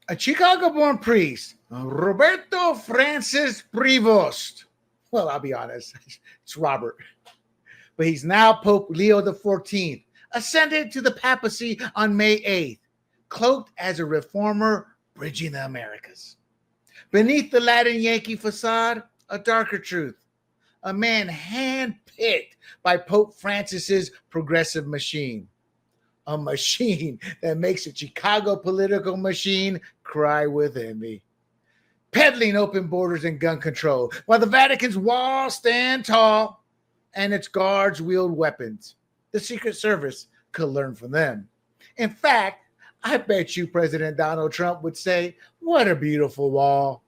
A Chicago-born priest, Roberto Francis Prevost. Well, I'll be honest, it's Robert. But he's now Pope Leo XIV, ascended to the papacy on May 8th, cloaked as a reformer bridging the Americas. Beneath the Latin Yankee facade, a darker truth. A man handpicked by Pope Francis's progressive machine. A machine that makes the Chicago political machine cry with envy. Peddling open borders and gun control, while the Vatican's walls stand tall and its guards wield weapons. The Secret Service could learn from them. In fact, I bet you President Donald Trump would say, "What a beautiful wall."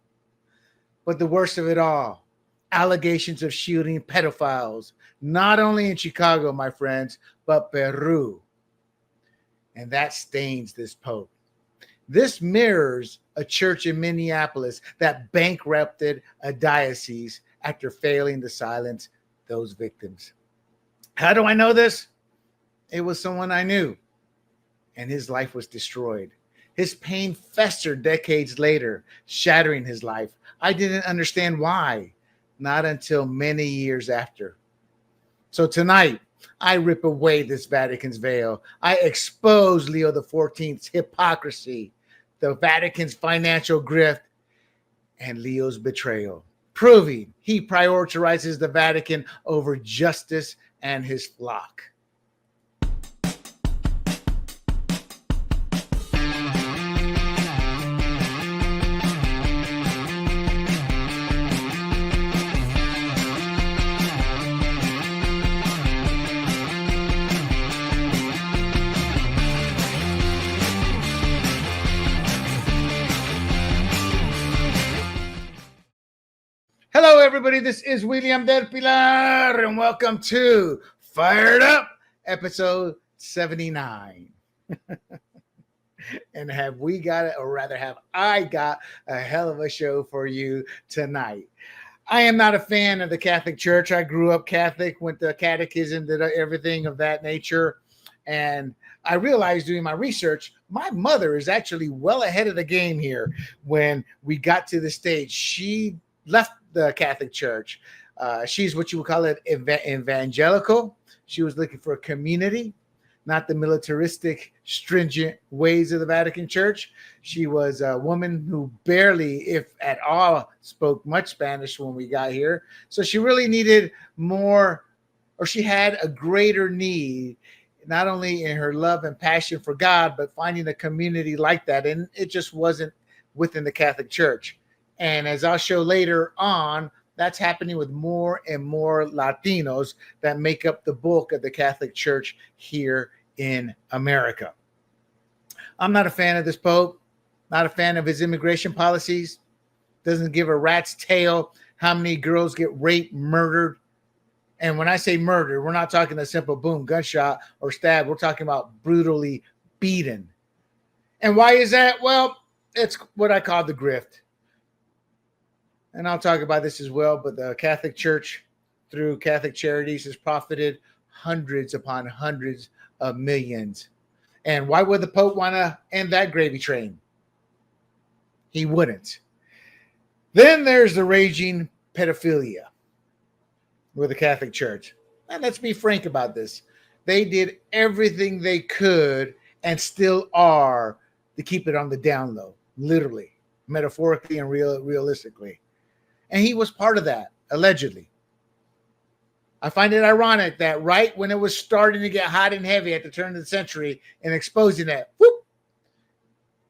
But the worst of it all, allegations of shielding pedophiles, not only in Chicago, my friends, but Peru. And that stains this Pope. This mirrors a church in Minneapolis that bankrupted a diocese after failing to silence those victims. How do I know this? It was someone I knew, and his life was destroyed. His pain festered decades later, shattering his life. I didn't understand why, not until many years after. So tonight, I rip away this Vatican's veil. I expose Leo XIV's hypocrisy, the Vatican's financial grift, and Leo's betrayal, proving he prioritizes the Vatican over justice and his flock. Hello, everybody. This is William Del Pilar, and welcome to Fired Up, episode 79. And have we got it, or rather have I got a hell of a show for you tonight. I am not a fan of the Catholic Church. I grew up Catholic, went to catechism, did everything of that nature. And I realized doing my research, my mother is actually well ahead of the game here when we got to the stage. She left the Catholic Church. She's what you would call it evangelical. She was looking for a community, not the militaristic, stringent ways of the Vatican Church. She was a woman who barely, if at all, spoke much Spanish when we got here. So she really needed more, or she had a greater need, not only in her love and passion for God, but finding a community like that. And it just wasn't within the Catholic Church. And as I'll show later on, that's happening with more and more Latinos that make up the bulk of the Catholic Church here in America. I'm not a fan of this Pope, not a fan of his immigration policies. Doesn't give a rat's tail how many girls get raped, murdered. And when I say murder, we're not talking a simple boom, gunshot, or stab. We're talking about brutally beaten. And why is that? Well, it's what I call the grift. And I'll talk about this as well, but the Catholic Church, through Catholic Charities, has profited hundreds upon hundreds of millions. And why would the Pope want to end that gravy train? He wouldn't. Then there's the raging pedophilia with the Catholic Church. And let's be frank about this. They did everything they could and still are to keep it on the down low, literally, metaphorically, and realistically. And he was part of that, allegedly. I find it ironic that right when it was starting to get hot and heavy at the turn of the century and exposing that, whoop,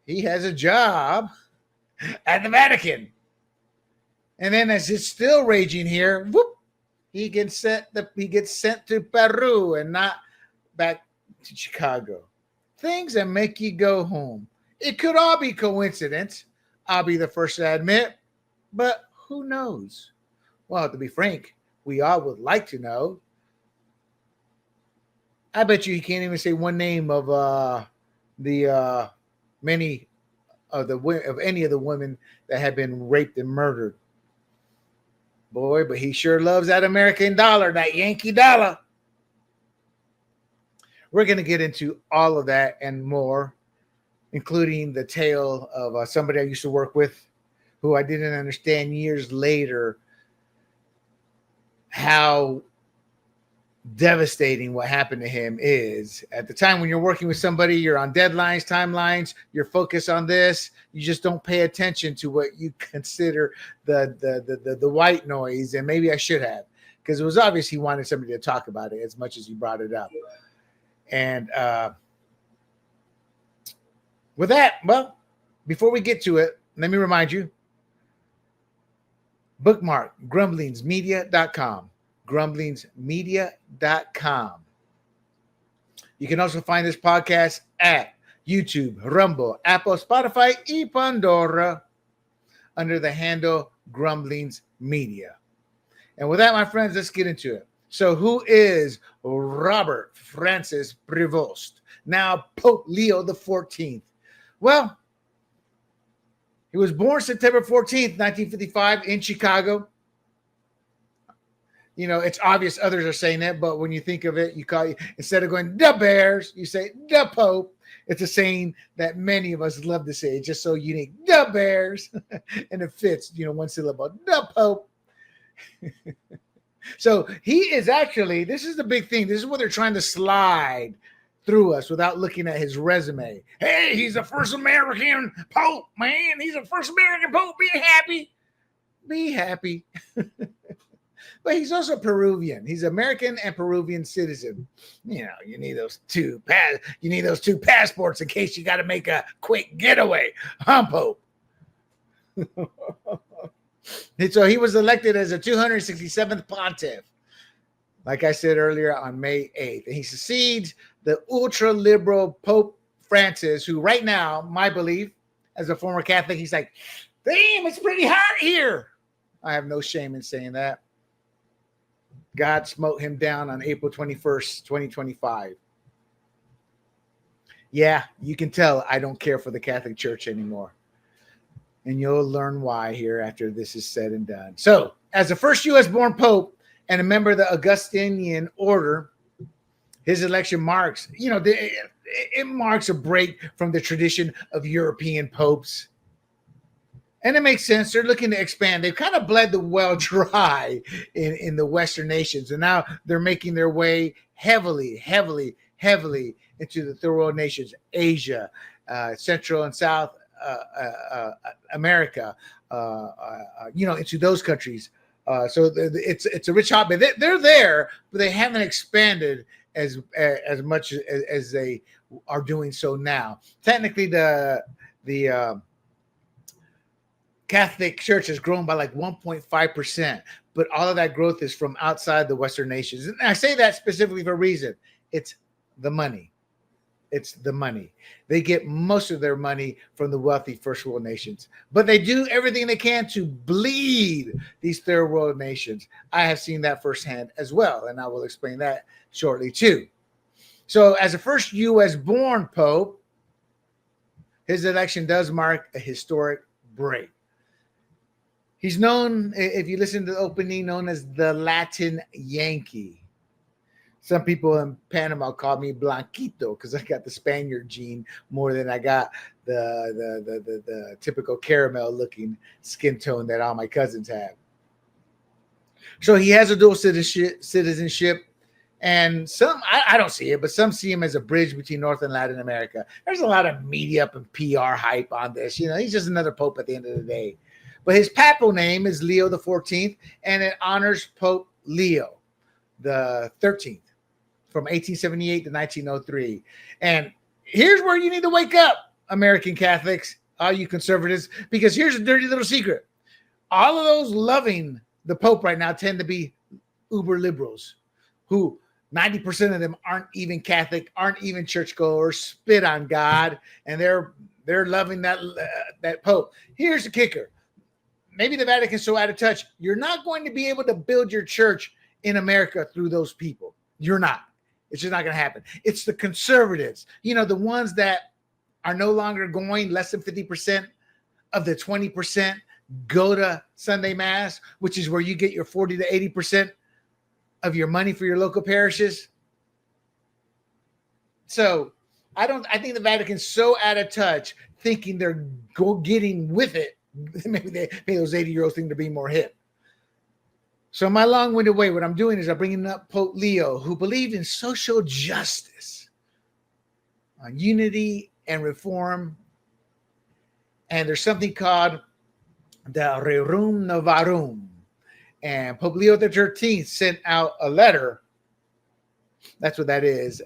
he has a job at the Vatican. And then as it's still raging here, whoop, he gets sent to Peru and not back to Chicago. Things that make you go home. It could all be coincidence. I'll be the first to admit, but who knows? Well, to be frank, we all would like to know. I bet you he can't even say one name of many of any of the women that have been raped and murdered. Boy, but he sure loves that American dollar, that Yankee dollar. We're going to get into all of that and more. including the tale of somebody I used to work with who I didn't understand years later how devastating what happened to him is. At the time when you're working with somebody, you're on deadlines, timelines, you're focused on this, you just don't pay attention to what you consider the white noise. And maybe I should have, because it was obvious he wanted somebody to talk about it as much as he brought it up. And with that, well, before we get to it, let me remind you, bookmark grumblingsmedia.com. grumblingsmedia.com. You can also find this podcast at YouTube, Rumble, Apple, Spotify, and Pandora under the handle Grumblings Media. And with that, my friends, let's get into it. So who is Robert Francis Prevost, now Pope Leo XIV? Well, he was born September 14th, 1955 in Chicago. You know, it's obvious others are saying that, but when you think of it, you call it, instead of going the Bears, you say the Pope. It's a saying that many of us love to say. It's just so unique. The Bears. And it fits, you know, one syllable. The Pope. So he is actually, this is the big thing. This is what they're trying to slide through us without looking at his resume. Hey, he's the first American Pope, man. He's the first American Pope. Be happy. Be happy. But he's also Peruvian. He's American and Peruvian citizen. You know, you need those two passports in case you got to make a quick getaway. Pope. And so he was elected as a 267th pontiff, like I said earlier, on May 8th. And he succeeds the ultra-liberal Pope Francis, who right now, my belief, as a former Catholic, he's like, damn, it's pretty hot here. I have no shame in saying that. God smote him down on April 21st, 2025. Yeah, you can tell I don't care for the Catholic Church anymore. And you'll learn why here after this is said and done. So, as the first U.S.-born Pope and a member of the Augustinian order, his election marks, you know, it marks a break from the tradition of European popes. And it makes sense. They're looking to expand. They've kind of bled the well dry in the Western nations. And now they're making their way heavily into the third world nations, Asia, Central and South America, you know, into those countries. So it's a rich hotbed. They're there, but they haven't expanded as much as they are doing so now. Technically, the Catholic Church has grown by like 1.5%, but all of that growth is from outside the Western nations. And I say that specifically for a reason. It's the money. It's the money. They get most of their money from the wealthy first world nations, but they do everything they can to bleed these third world nations. I have seen that firsthand as well, and I will explain that shortly too. So as a first U.S.-born Pope, his election does mark a historic break. He's known, if you listen to the opening, known as the Latin Yankee. Some people in Panama call me Blanquito because I got the Spaniard gene more than I got the typical caramel-looking skin tone that all my cousins have. So he has a dual citizenship, and some, I don't see it, but some see him as a bridge between North and Latin America. There's a lot of media and PR hype on this. You know, he's just another pope at the end of the day. But his papal name is Leo XIV, and it honors Pope Leo the 13th from 1878 to 1903. And here's where you need to wake up, American Catholics, all you conservatives, because here's a dirty little secret. All of those loving the Pope right now tend to be uber liberals who 90% of them aren't even Catholic, aren't even churchgoers, spit on God, and they're loving that Pope. Here's the kicker. Maybe the Vatican's so out of touch, you're not going to be able to build your church in America through those people. You're not. It's just not going to happen. It's the conservatives, you know, the ones that are no longer going, less than 50% of the 20% go to Sunday Mass, which is where you get your 40 to 80% of your money for your local parishes. So I think the Vatican's so out of touch, thinking they're getting with it. Maybe those 80-year-olds think they're being more hip. So my long-winded way, what I'm doing is I'm bringing up Pope Leo, who believed in social justice, on unity and reform. And there's something called the Rerum Novarum. And Pope Leo XIII sent out a letter. That's what that is,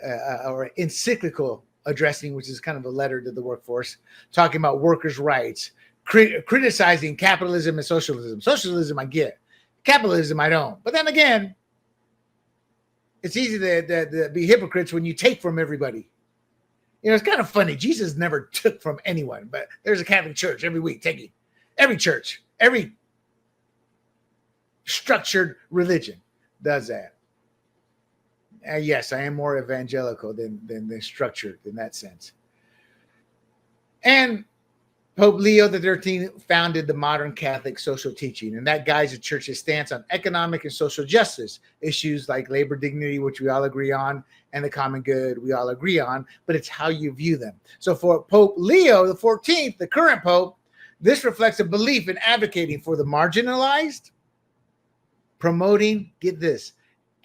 or encyclical addressing, which is kind of a letter to the workforce, talking about workers' rights, criticizing capitalism and socialism. Socialism, I get. Capitalism, I don't. But then again, it's easy to be hypocrites when you take from everybody. You know, it's kind of funny. Jesus never took from anyone, but there's a Catholic church every week taking. Every church, every structured religion does that. Yes, I am more evangelical than structured in that sense. And Pope Leo XIII founded the modern Catholic social teaching, and that guides the church's stance on economic and social justice issues like labor dignity, which we all agree on, and the common good we all agree on, but it's how you view them. So for Pope Leo XIV, the current pope, this reflects a belief in advocating for the marginalized, promoting, get this,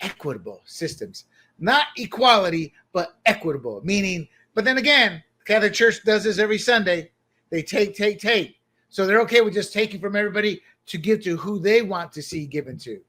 equitable systems. Not equality, but equitable, meaning, but then again, the Catholic Church does this every Sunday. They take. So they're okay with just taking from everybody to give to who they want to see given to.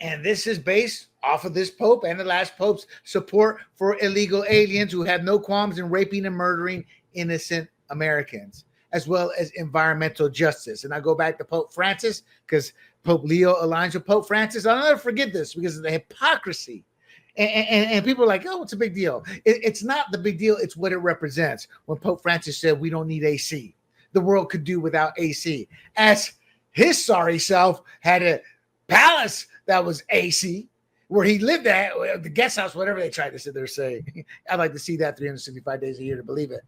And this is based off of this pope and the last pope's support for illegal aliens who have no qualms in raping and murdering innocent Americans, as well as environmental justice. And I go back to Pope Francis because Pope Leo aligns with Pope Francis. I'll never forget this because of the hypocrisy. And people are like, oh, it's a big deal. It's not the big deal. It's what it represents. When Pope Francis said we don't need AC, the world could do without AC. As his sorry self had a palace that was AC, where he lived at, the guest house, whatever they tried to sit there saying. I'd like to see that 365 days a year to believe it.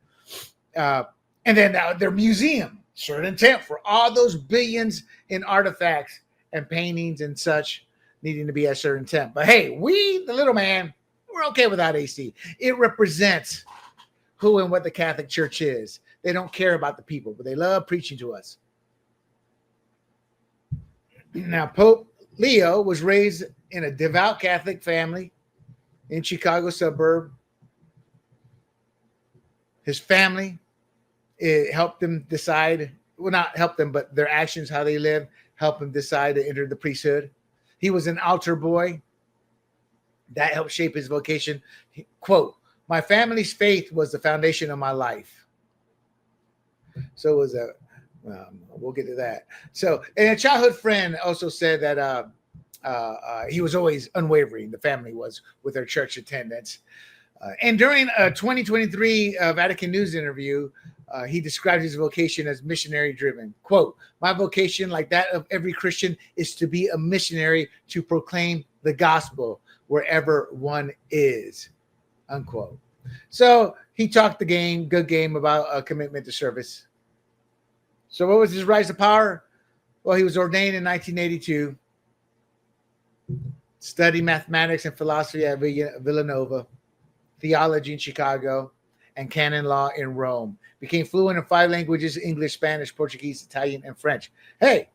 And then their museum, certain intent for all those billions in artifacts and paintings and such needing to be at certain intent. But hey, we, the little man, we're okay without AC. It represents who and what the Catholic Church is. They don't care about the people, but they love preaching to us. Now, Pope Leo was raised in a devout Catholic family in Chicago suburb. His family, it helped them decide, well, not help them, but their actions, how they live, helped them decide to enter the priesthood. He was an altar boy. That helped shape his vocation. Quote, my family's faith was the foundation of my life. So it was we'll get to that. So, and a childhood friend also said that he was always unwavering, the family was, with their church attendance. And during a 2023 Vatican News interview, he described his vocation as missionary driven. Quote, my vocation, like that of every Christian, is to be a missionary to proclaim the gospel wherever one is, unquote. So he talked good game about a commitment to service. So what was his rise to power? Well, he was ordained in 1982, studied mathematics and philosophy at Villanova, theology in Chicago, and canon law in Rome. Became fluent in 5 languages: English, Spanish, Portuguese, Italian, and French. Hey,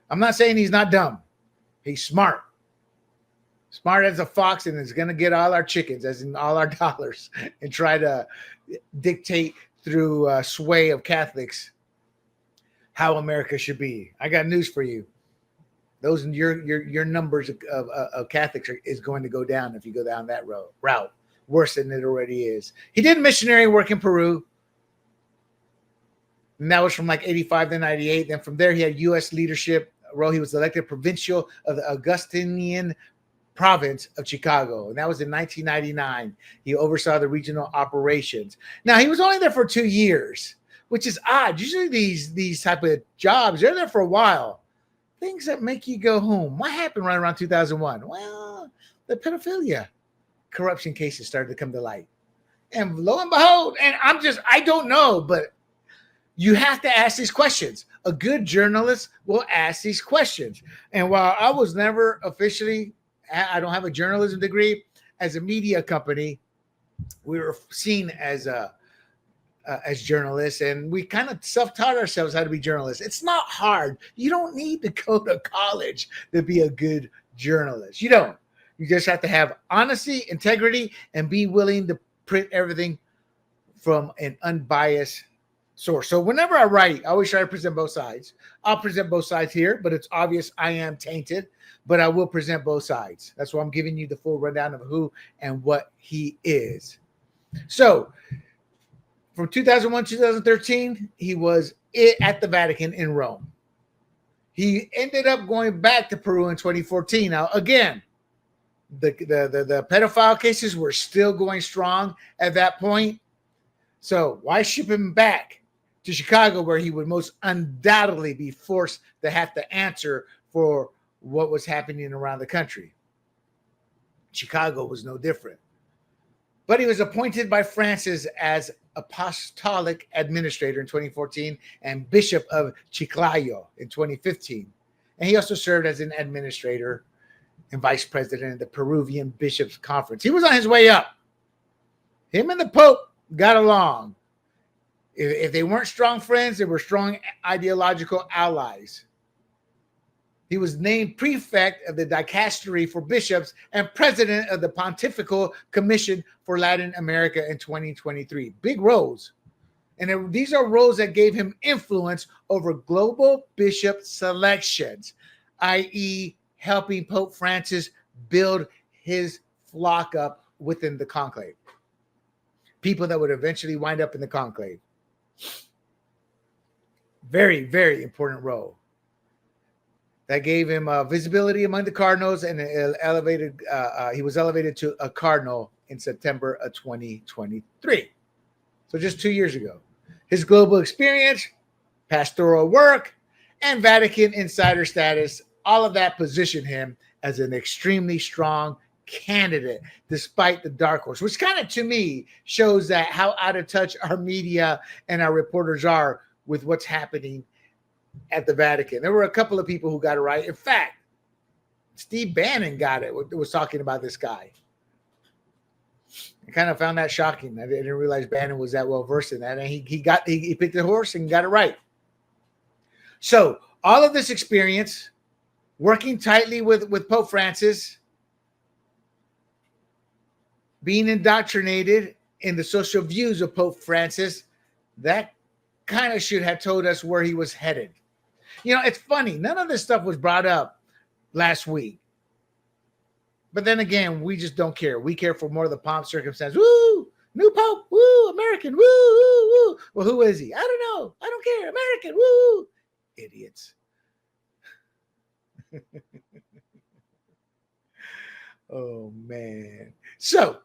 I'm not saying he's not dumb. He's smart. Smart as a fox, and is going to get all our chickens, as in all our dollars, and try to dictate through sway of Catholics how America should be. I got news for you. Those your numbers of Catholics is going to go down if you go down that route. Worse than it already is. He did missionary work in Peru. And that was from like 85 to 98. Then from there, he had U.S. leadership role. He was elected provincial of the Augustinian province of Chicago. And that was in 1999. He oversaw the regional operations. Now, he was only there for 2 years, which is odd. Usually these type of jobs, they're there for a while. Things that make you go home. What happened right around 2001? Well, the pedophilia corruption cases started to come to light. And lo and behold, and I don't know, but you have to ask these questions. A good journalist will ask these questions. And while I was never officially, I don't have a journalism degree, as a media company, we were seen as journalists, and we kind of self-taught ourselves how to be journalists. It's not hard. You don't need to go to college to be a good journalist. You don't. You just have to have honesty, integrity, and be willing to print everything from an unbiased source. So whenever I write, I always try to present both sides. I'll present both sides here, but it's obvious I am tainted, but I will present both sides. That's why I'm giving you the full rundown of who and what he is. So from 2001 to 2013, he was at the Vatican in Rome. He ended up going back to Peru in 2014. Now, again, the pedophile cases were still going strong at that point. So why ship him back to Chicago, where he would most undoubtedly be forced to have to answer for what was happening around the country? Chicago was no different. But he was appointed by Francis as apostolic administrator in 2014 and bishop of Chiclayo in 2015. And he also served as an administrator and vice president of the Peruvian Bishops' Conference. He was on his way up. Him and the Pope got along. If they weren't strong friends, they were strong ideological allies. He was named prefect of the dicastery for bishops and president of the Pontifical Commission for Latin America in 2023. Big roles. And these are roles that gave him influence over global bishop selections, i.e., helping Pope Francis build his flock up within the conclave. People that would eventually wind up in the conclave. Very, very important role. That gave him visibility among the cardinals, and he was elevated to a cardinal in September of 2023. So just 2 years ago. His global experience, pastoral work, and Vatican insider status, all of that positioned him as an extremely strong candidate, despite the dark horse, which kind of, to me, shows that how out of touch our media and our reporters are with what's happening at the Vatican. There were a couple of people who got it right. In fact, Steve Bannon got it, was talking about this guy. I kind of found that shocking. I didn't realize Bannon was that well versed in that. And he picked the horse and got it right. So all of this experience, working tightly with Pope Francis, being indoctrinated in the social views of Pope Francis, that kind of should have told us where he was headed. You know, it's funny. None of this stuff was brought up last week. But then again, we just don't care. We care for more of the pomp, circumstance. Woo! New Pope! Woo! American! Woo! Woo! Woo! Well, who is he? I don't know. I don't care. American! Woo! Idiots. Oh, man. So,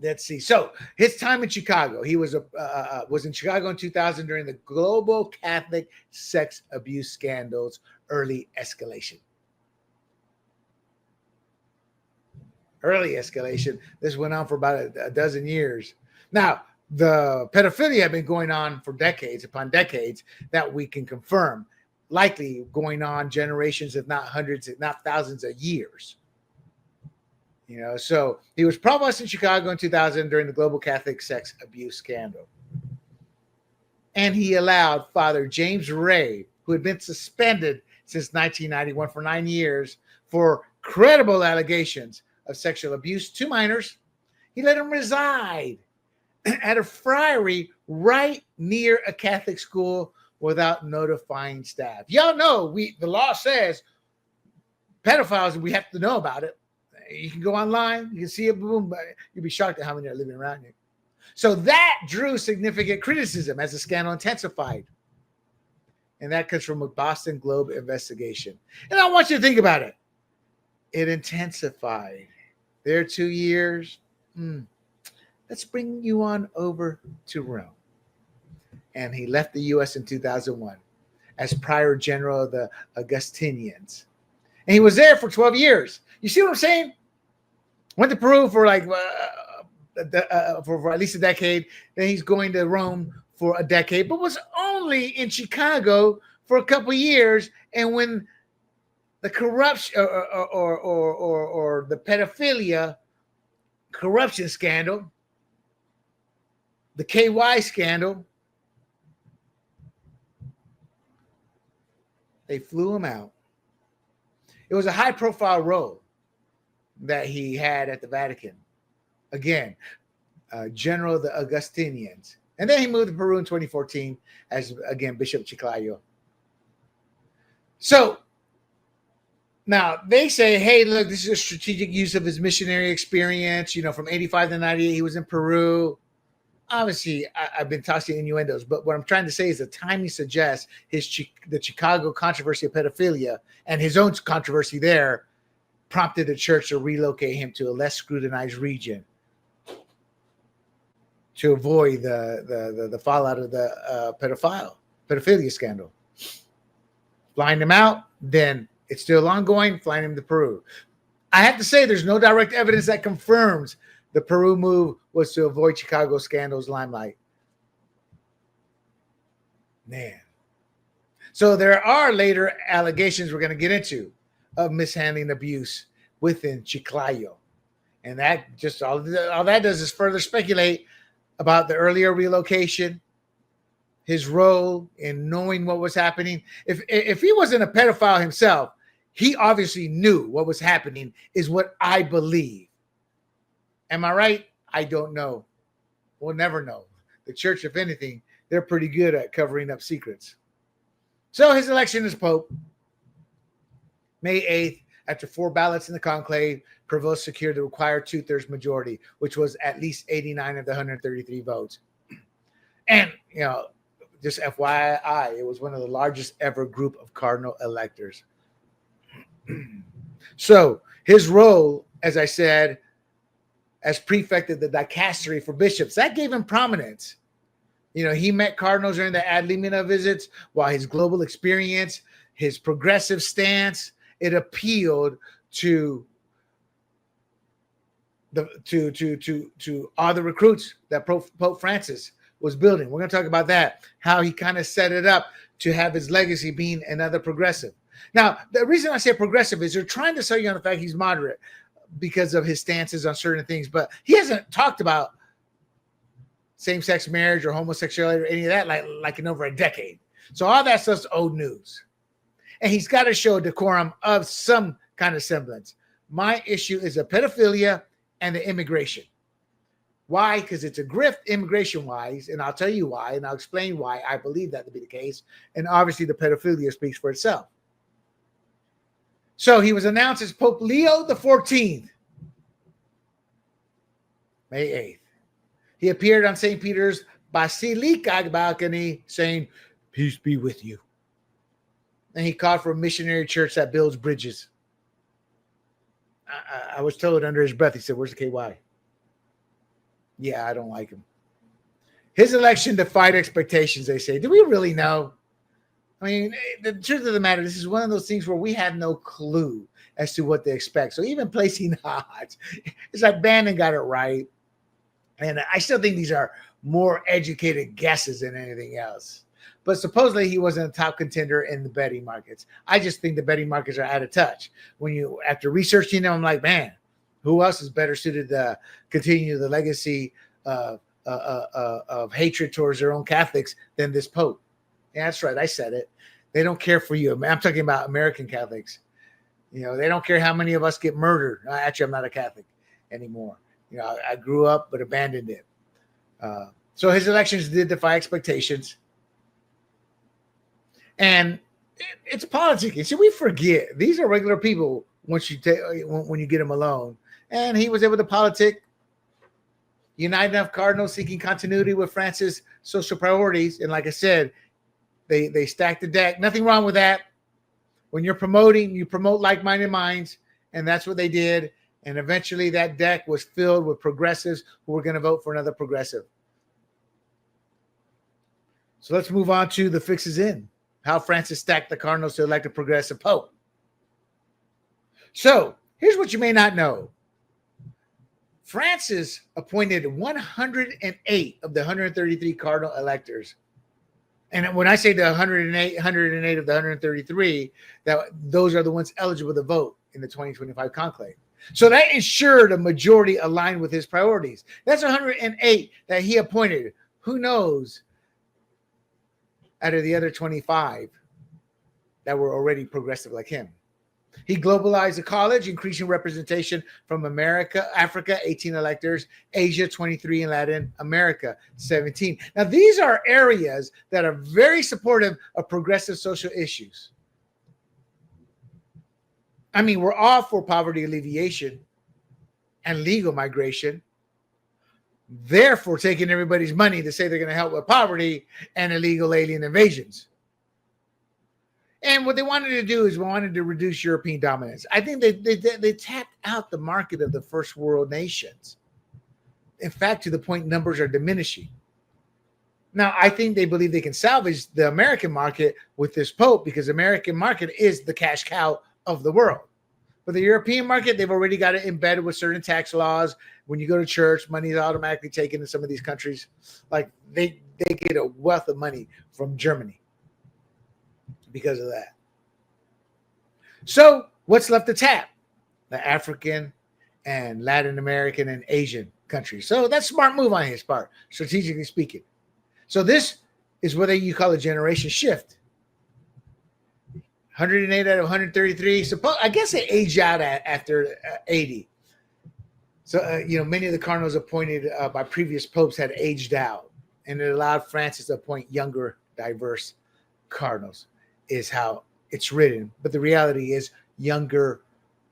let's see. So his time in Chicago, he was in Chicago in 2000 during the global Catholic sex abuse scandals early escalation. This went on for about a dozen years. Now, the pedophilia had been going on for decades upon decades, that we can confirm, likely going on generations, if not hundreds, if not thousands of years. You know, so he was provost in Chicago in 2000 during the global Catholic sex abuse scandal. And he allowed Father James Ray, who had been suspended since 1991 for 9 years for credible allegations of sexual abuse to minors. He let him reside at a friary right near a Catholic school without notifying staff. Y'all know the law says pedophiles, we have to know about it. You can go online, you can see it, boom, but you'll be shocked at how many are living around you. So that drew significant criticism as the scandal intensified. And that comes from a Boston Globe investigation. And I want you to think about it. It intensified. There 2 years. Let's bring you on over to Rome. And he left the U.S. in 2001 as prior general of the Augustinians. And he was there for 12 years. You see what I'm saying? Went to Peru for for at least a decade. Then he's going to Rome for a decade, but was only in Chicago for a couple of years. And when the corruption or the pedophilia corruption scandal, the KY scandal, they flew him out. It was a high-profile role that he had at the Vatican. Again, General of the Augustinians. And then he moved to Peru in 2014 as, again, Bishop Chiclayo. So now they say, hey, look, this is a strategic use of his missionary experience. You know, from 85 to 98, he was in Peru. Obviously, I've been tossing innuendos, but what I'm trying to say is the timing suggests the Chicago controversy of pedophilia and his own controversy there prompted the church to relocate him to a less scrutinized region to avoid the fallout of the pedophilia scandal. Flying him out, then it's still ongoing, flying him to Peru. I have to say there's no direct evidence that confirms the Peru move was to avoid Chicago scandal's limelight. Man. So there are later allegations we're going to get into of mishandling abuse within Chiclayo. And that just all that does is further speculate about the earlier relocation, his role in knowing what was happening. If he wasn't a pedophile himself, he obviously knew what was happening, is what I believe. Am I right? I don't know. We'll never know. The church, if anything, they're pretty good at covering up secrets. So his election as Pope, May 8th, after 4 ballots in the conclave, Prevost secured the required 2/3 majority, which was at least 89 of the 133 votes. And, you know, just FYI, it was one of the largest ever group of cardinal electors. So his role, as I said, as prefect of the dicastery for bishops, that gave him prominence. You know, he met cardinals during the ad limina visits, while his global experience, his progressive stance, it appealed to all the recruits that Pope Francis was building. We're going to talk about that, how he kind of set it up to have his legacy being another progressive. Now, the reason I say progressive is they're trying to sell you on the fact he's moderate because of his stances on certain things, but he hasn't talked about same-sex marriage or homosexuality or any of that like in over a decade. So all that stuff's old news. And he's got to show decorum of some kind of semblance. My issue is the pedophilia and the immigration. Why? Because it's a grift immigration-wise, and I'll tell you why, and I'll explain why I believe that to be the case. And obviously the pedophilia speaks for itself. So he was announced as Pope Leo XIV, May 8th. He appeared on St. Peter's Basilica balcony saying, "Peace be with you." And he called for a missionary church that builds bridges. I was told under his breath, he said, "Where's the KY?" Yeah, I don't like him. His election defied expectations, they say. Do we really know? I mean, the truth of the matter, this is one of those things where we had no clue as to what to expect. So even placing odds, it's like Bannon got it right. And I still think these are more educated guesses than anything else. But supposedly he wasn't a top contender in the betting markets. I just think the betting markets are out of touch. After researching them, I'm like, man, who else is better suited to continue the legacy of hatred towards their own Catholics than this Pope? Yeah, that's right. I said it. They don't care for you. I'm talking about American Catholics. You know, they don't care how many of us get murdered. Actually, I'm not a Catholic anymore. You know, I grew up but abandoned it. So his elections did defy expectations. And it's politics. See, we forget. These are regular people when you get them alone. And he was able to politic, unite enough cardinals seeking continuity with Francis' social priorities. And like I said, they stacked the deck. Nothing wrong with that. When you're promoting, you promote like-minded minds. And that's what they did. And eventually that deck was filled with progressives who were going to vote for another progressive. So let's move on to the fixes in. How Francis stacked the cardinals to elect a progressive pope. So here's what you may not know. Francis appointed 108 of the 133 cardinal electors. And when I say the 108 of the 133, those are the ones eligible to vote in the 2025 conclave. So that ensured a majority aligned with his priorities. That's 108 that he appointed. Who knows out of the other 25 that were already progressive like him. He globalized the college, increasing representation from America, Africa, 18 electors, Asia, 23, and Latin America, 17. Now, these are areas that are very supportive of progressive social issues. I mean, we're all for poverty alleviation and legal migration. Therefore, taking everybody's money to say they're going to help with poverty and illegal alien invasions. And what they wanted to do is wanted to reduce European dominance. I think they tapped out the market of the first world nations. In fact, to the point numbers are diminishing. Now, I think they believe they can salvage the American market with this Pope because the American market is the cash cow of the world. But the European market, they've already got it embedded with certain tax laws. When you go to church, money is automatically taken in some of these countries. Like they get a wealth of money from Germany because of that. So what's left to tap? The African and Latin American and Asian countries. So that's a smart move on his part, strategically speaking. So this is what you call a generation shift. 108 out of 133. I guess they age out after 80. So, many of the cardinals appointed by previous popes had aged out, and it allowed Francis to appoint younger, diverse cardinals, is how it's written. But the reality is younger,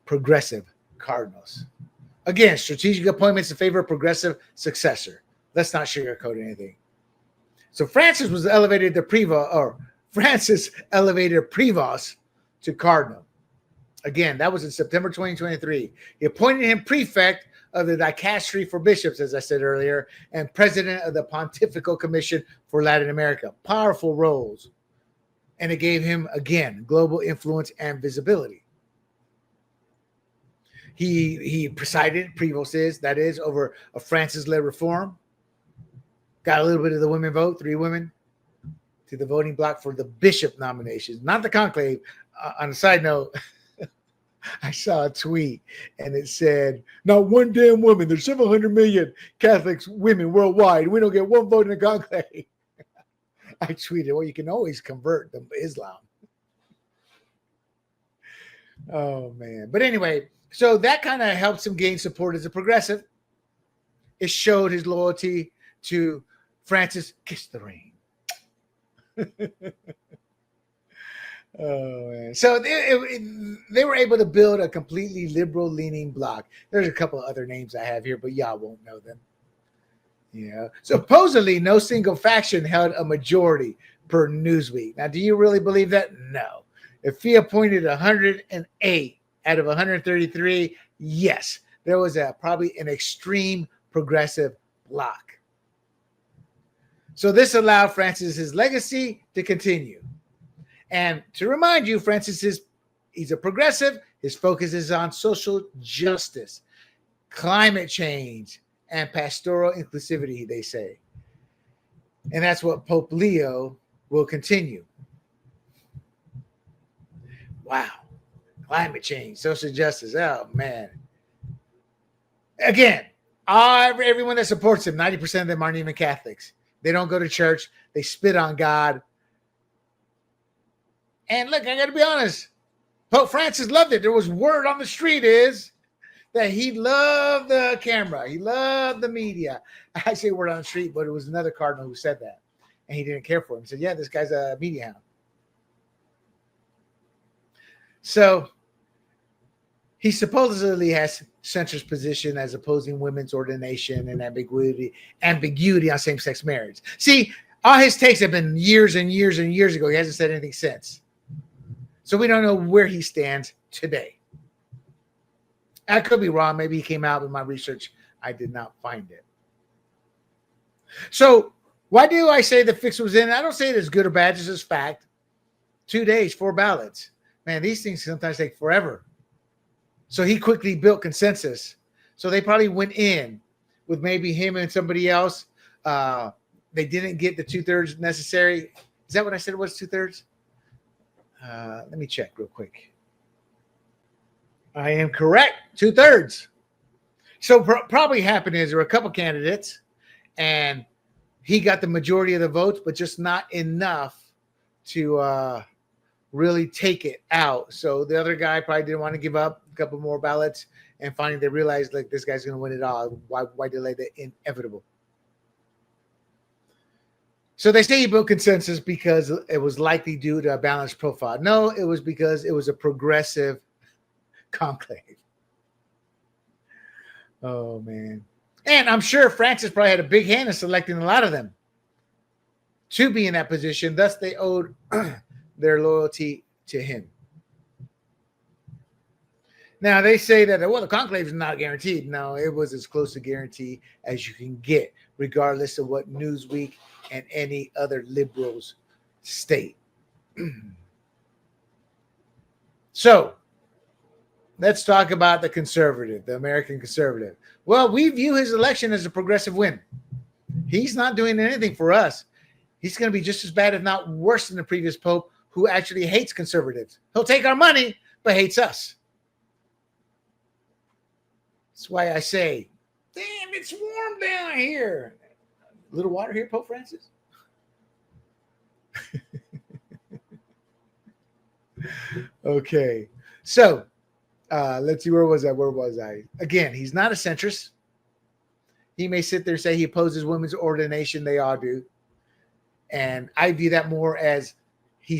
progressive cardinals. Again, strategic appointments in favor of progressive successor. Let's not sugarcoat anything. So Francis elevated Prevost to cardinal. Again, that was in September 2023. He appointed him prefect of the dicastery for bishops, as I said earlier, and president of the Pontifical Commission for Latin America. Powerful roles. And it gave him, again, global influence and visibility. He presided, Prevost is, over a Francis-led reform. Got a little bit of the women vote, 3 women, to the voting block for the bishop nominations, not the conclave. On a side note, I saw a tweet and it said, not one damn woman. There's 700 million Catholics women worldwide. We don't get one vote in the conclave. I tweeted, well, you can always convert them to Islam. Oh, man. But anyway, so that kind of helps him gain support as a progressive. It showed his loyalty to Francis. Kiss the ring. Oh, man. So they were able to build a completely liberal-leaning bloc. There's a couple of other names I have here, but y'all won't know them. Yeah. Supposedly, no single faction held a majority per Newsweek. Now, do you really believe that? No. If he appointed 108 out of 133, yes, there was probably an extreme progressive bloc. So this allowed Francis's legacy to continue. And to remind you, he's a progressive. His focus is on social justice, climate change, and pastoral inclusivity, they say. And that's what Pope Leo will continue. Wow. Climate change, social justice. Oh, man. Again, everyone that supports him, 90% of them aren't even Catholics. They don't go to church. They spit on God. And look, I got to be honest. Pope Francis loved it. There was word on the street that he loved the camera. He loved the media. I say word on the street, but it was another cardinal who said that. And he didn't care for him. He said, yeah, this guy's a media hound. So he supposedly has centrist position as opposing women's ordination and ambiguity on same-sex marriage. See, all his takes have been years and years and years ago. He hasn't said anything since. So we don't know where he stands today. I could be wrong. Maybe he came out with my research. I did not find it. So why do I say the fix was in? I don't say it as good or bad, just as fact. 2 days, 4 ballots. Man, these things sometimes take forever. So he quickly built consensus. So they probably went in with maybe him and somebody else. They didn't get the 2/3 necessary. Is that what I said it was, 2/3? Let me check real quick. I am correct. 2/3. So probably happened is there were a couple candidates and he got the majority of the votes, but just not enough to really take it out. So the other guy probably didn't want to give up a couple more ballots, and finally they realized like this guy's going to win it all. Why delay the inevitable? So they say he built consensus because it was likely due to a balanced profile. No, it was because it was a progressive conclave. Oh, man. And I'm sure Francis probably had a big hand in selecting a lot of them to be in that position. Thus, they owed their loyalty to him. Now, they say that, well, the conclave is not guaranteed. No, it was as close to guarantee as you can get, regardless of what Newsweek and any other liberals state. So, let's talk about the conservative, the American conservative. Well, we view his election as a progressive win. He's not doing anything for us. He's going to be just as bad, if not worse, than the previous pope, who actually hates conservatives. He'll take our money, but hates us. That's why I say, damn, it's warm down here. A little water here, Pope Francis? Okay. So, let's see, where was I? Again, he's not a centrist. He may sit there and say he opposes women's ordination. They all do. And I view that more as he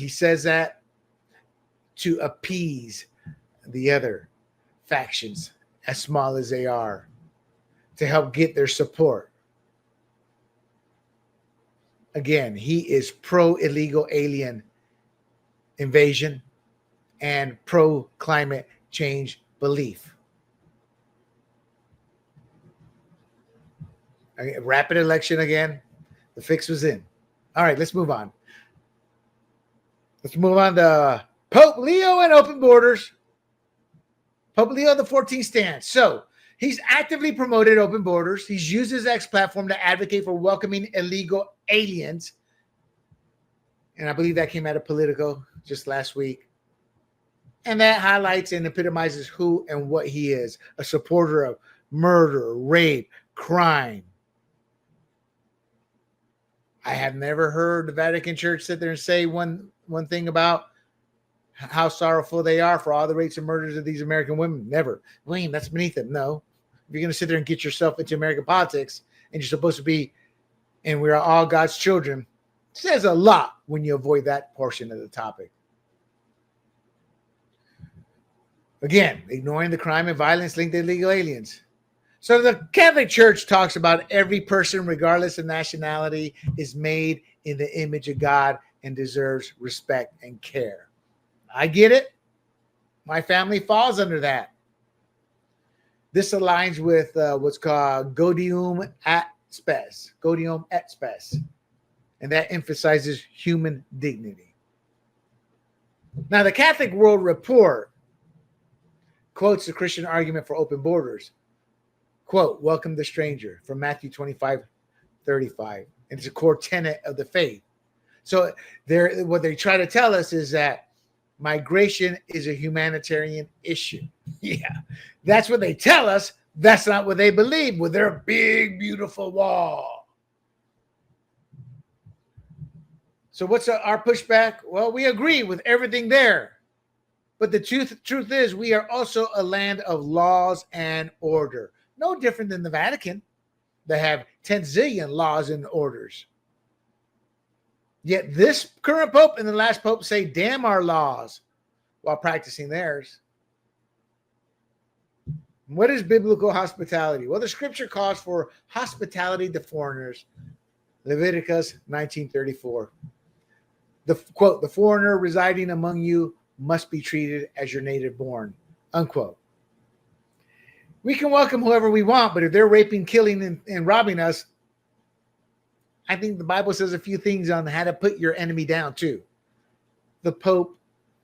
says that to appease the other factions, as small as they are, to help get their support. Again, he is pro-illegal alien invasion and pro-climate change belief. Rapid election again. The fix was in. All right, let's move on. Let's move on to Pope Leo and open borders. Pope Leo XIV stance. So he's actively promoted open borders. He's used his X platform to advocate for welcoming illegal aliens. And I believe that came out of Politico just last week. And that highlights and epitomizes who and what he is. A supporter of murder, rape, crime. I have never heard the Vatican Church sit there and say one thing about how sorrowful they are for all the rapes and murders of these American women. Never. William, that's beneath them. No. If you're going to sit there and get yourself into American politics and you're supposed to be, and we're all God's children, it says a lot when you avoid that portion of the topic. Again, ignoring the crime and violence linked to illegal aliens. So the Catholic Church talks about every person, regardless of nationality, is made in the image of God and deserves respect and care. I get it. My family falls under that. This aligns with what's called Gaudium et Spes. Gaudium et Spes. And that emphasizes human dignity. Now, the Catholic World Report quotes the Christian argument for open borders. Quote, welcome the stranger, from Matthew 25:35. And it's a core tenet of the faith. So what they try to tell us is that migration is a humanitarian issue. Yeah, that's what they tell us. That's not what they believe with their big, beautiful wall. So what's our pushback? Well, we agree with everything there. But the truth is we are also a land of laws and order. No different than the Vatican. They have 10 zillion laws and orders. Yet this current pope and the last pope say, damn our laws, while practicing theirs. What is biblical hospitality? Well, the scripture calls for hospitality to foreigners. Leviticus 19:34. The quote, the foreigner residing among you must be treated as your native born, unquote. We can welcome whoever we want, but if they're raping, killing, and robbing us, I think the Bible says a few things on how to put your enemy down too. The Pope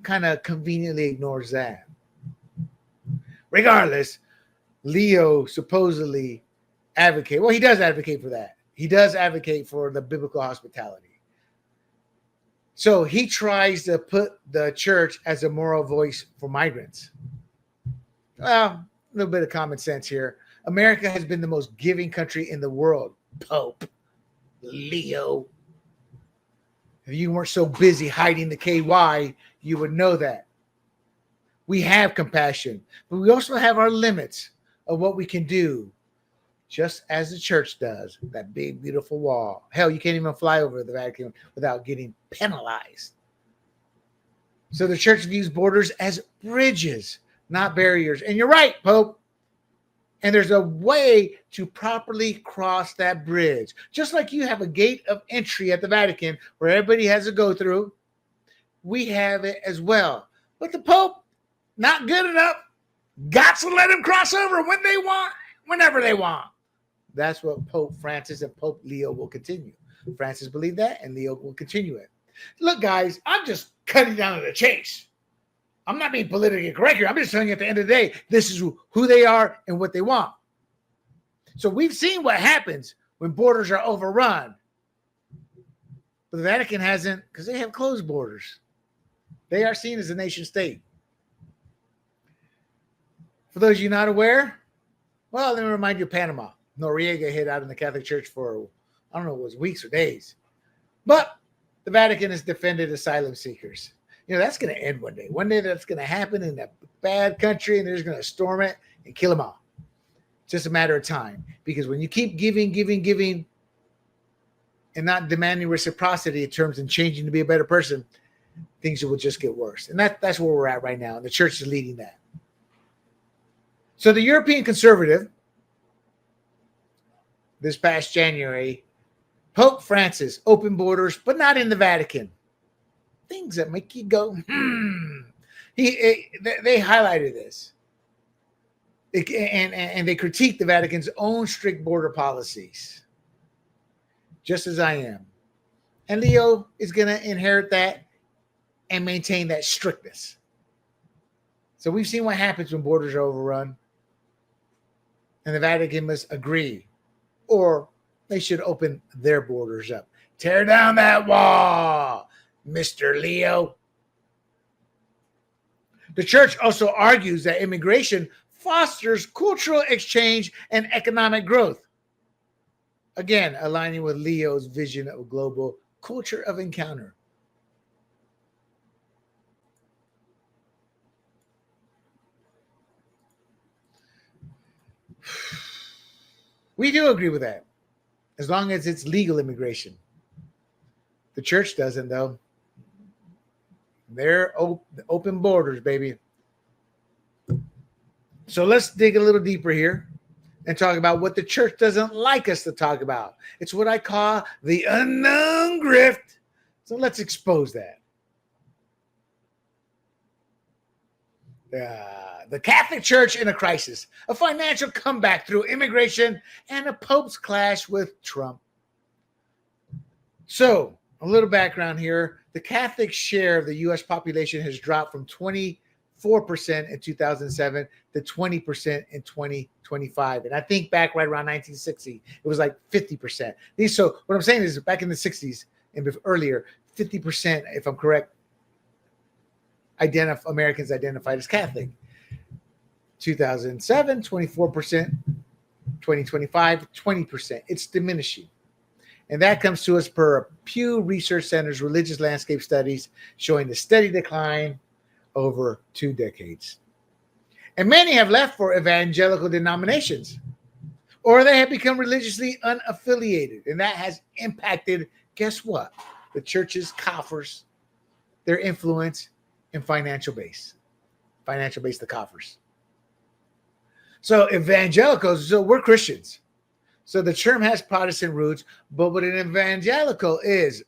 kind of conveniently ignores that. Regardless, Leo supposedly advocate. Well, he does advocate for that. He does advocate for the biblical hospitality. So he tries to put the church as a moral voice for migrants. Well, a little bit of common sense here. America has been the most giving country in the world. Pope Leo. If you weren't so busy hiding the KY, you would know that. We have compassion, but we also have our limits of what we can do, just as the church does. That big, beautiful wall. Hell, you can't even fly over the Vatican without getting penalized. So the church views borders as bridges, not barriers. And you're right, Pope. And there's a way to properly cross that bridge. Just like you have a gate of entry at the Vatican where everybody has to go through, we have it as well. But the Pope, not good enough. Got to let him cross over when they want, whenever they want. That's what Pope Francis and Pope Leo will continue. Francis believed that, and Leo will continue it. Look, guys, I'm just cutting down to the chase. I'm not being politically correct here. I'm just telling you at the end of the day, this is who they are and what they want. So we've seen what happens when borders are overrun. But the Vatican hasn't, because they have closed borders. They are seen as a nation state. For those of you not aware, well, let me remind you of Panama. Noriega hid out in the Catholic Church for, I don't know, it was weeks or days. But the Vatican has defended asylum seekers. You know, that's going to end one day. One day that's going to happen in that bad country, and they're just going to storm it and kill them all. It's just a matter of time. Because when you keep giving, and not demanding reciprocity in terms of changing to be a better person, things will just get worse. And that's where we're at right now. And the church is leading that. So the European conservative, this past January, Pope Francis opened borders, but not in the Vatican. Things that make you go, They highlighted this. And they critiqued the Vatican's own strict border policies, just as I am. And Leo is going to inherit that and maintain that strictness. So we've seen what happens when borders are overrun. And the Vatican must agree, or they should open their borders up. Tear down that wall, Mr. Leo. The church also argues that immigration fosters cultural exchange and economic growth. Again, aligning with Leo's vision of a global culture of encounter. We do agree with that, as long as it's legal immigration. The church doesn't, though. They're open borders, baby. So let's dig a little deeper here and talk about what the church doesn't like us to talk about. It's what I call the unknown grift. So let's expose that. The Catholic Church in a crisis, a financial comeback through immigration, and a Pope's clash with Trump. So, a little background here. The Catholic share of the U.S. population has dropped from 24% in 2007 to 20% in 2025. And I think back right around 1960, it was like 50%. So what I'm saying is back in the 60s and earlier, 50%, if I'm correct, Americans identified as Catholic. 2007, 24%, 2025, 20%. It's diminishing. And that comes to us per Pew Research Center's Religious Landscape Studies, showing the steady decline over 2 decades. And many have left for evangelical denominations, or they have become religiously unaffiliated. And that has impacted, guess what? The church's coffers, their influence, and financial base. Financial base, the coffers. So evangelicals, so we're Christians. So the term has Protestant roots, but what an evangelical is,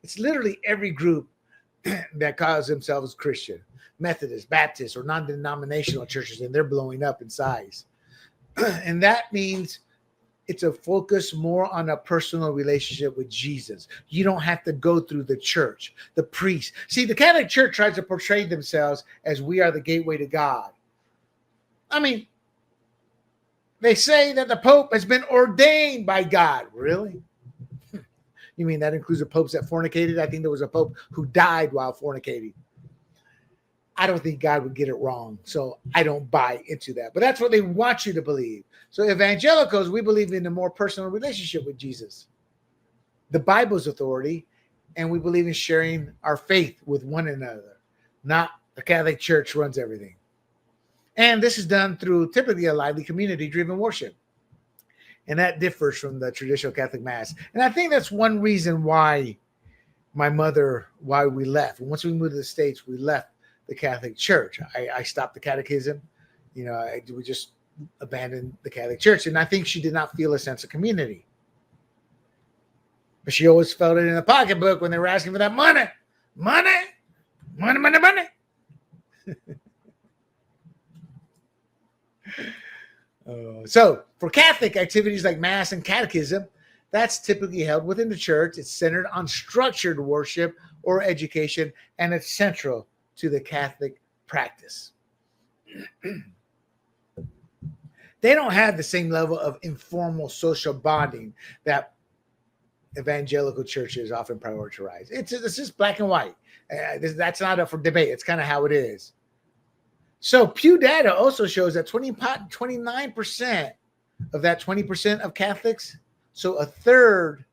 it's literally every group that calls themselves Christian. Methodist, Baptist, or non-denominational churches, and they're blowing up in size. And that means it's a focus more on a personal relationship with Jesus. You don't have to go through the church, the priest. See, the Catholic Church tries to portray themselves as we are the gateway to God. I mean, they say that the Pope has been ordained by God. Really? You mean that includes the popes that fornicated? I think there was a Pope who died while fornicating. I don't think God would get it wrong. So I don't buy into that. But that's what they want you to believe. So evangelicals, we believe in a more personal relationship with Jesus, the Bible's authority, and we believe in sharing our faith with one another, not the Catholic Church runs everything. And this is done through typically a lively community-driven worship. And that differs from the traditional Catholic Mass. And I think that's one reason why why we left. Once we moved to the States, we left the Catholic Church. I stopped the catechism. We just abandoned the Catholic Church. And I think she did not feel a sense of community. But she always felt it in the pocketbook when they were asking for that money. Money. So for Catholic activities like Mass and Catechism, that's typically held within the church. It's centered on structured worship or education, and it's central to the Catholic practice. They don't have the same level of informal social bonding that evangelical churches often prioritize. It's just black and white. That's not up for debate. It's kind of how it is. So Pew data also shows that 29% of that 20% of Catholics, so a third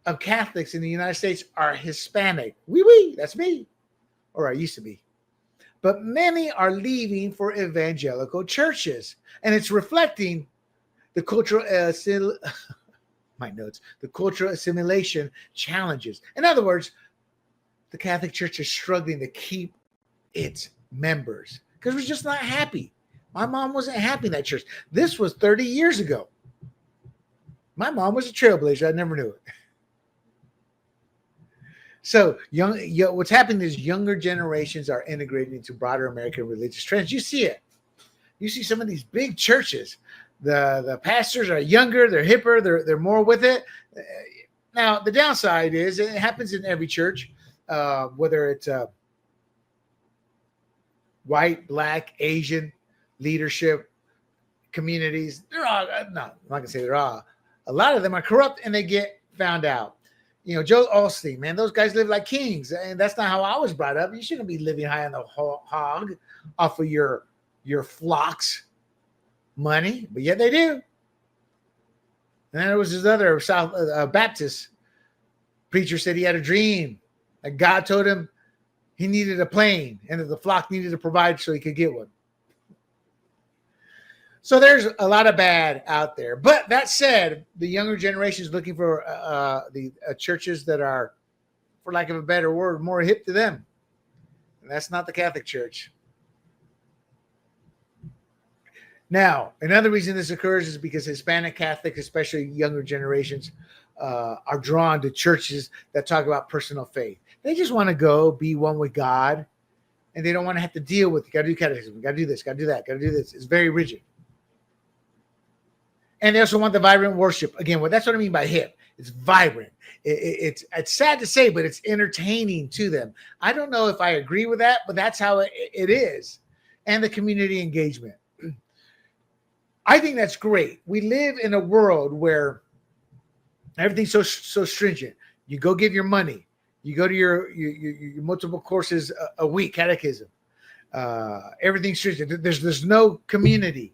of Catholics in the United States are Hispanic. That's me, or I used to be. But many are leaving for evangelical churches, and it's reflecting the cultural the cultural assimilation challenges. In other words, the Catholic Church is struggling to keep its members because we're just not happy. My mom wasn't happy in that church. This was 30 years ago. My mom was a trailblazer. I never knew it. So what's happening is younger generations are integrating into broader American religious trends. You see it. You see some of these big churches. The pastors are younger, they're hipper, they're more with it. Now, the downside is it happens in every church, whether it's white, black, Asian leadership communities. They're all, I'm not going to say they're all. A lot of them are corrupt and they get found out. Joel Osteen, man, those guys live like kings. And that's not how I was brought up. You shouldn't be living high on the hog off of your flock's money, but yet they do. And then there was this other South Baptist preacher said he had a dream that God told him he needed a plane and that the flock needed to provide so he could get one. So there's a lot of bad out there. But that said, the younger generation is looking for the churches that are, for lack of a better word, more hip to them. And that's not the Catholic Church. Now, another reason this occurs is because Hispanic Catholics, especially younger generations, are drawn to churches that talk about personal faith. They just want to go be one with God, and they don't want to have to deal with, got to do catechism, got to do this, got to do that, got to do this. It's very rigid. And they also want the vibrant worship. Again, that's what I mean by hip. It's vibrant. It's sad to say, but it's entertaining to them. I don't know if I agree with that, but that's how it is. And the community engagement. I think that's great. We live in a world where everything's so stringent. You go give your money. You go to your multiple courses a week, catechism. Everything's stringent. There's no community.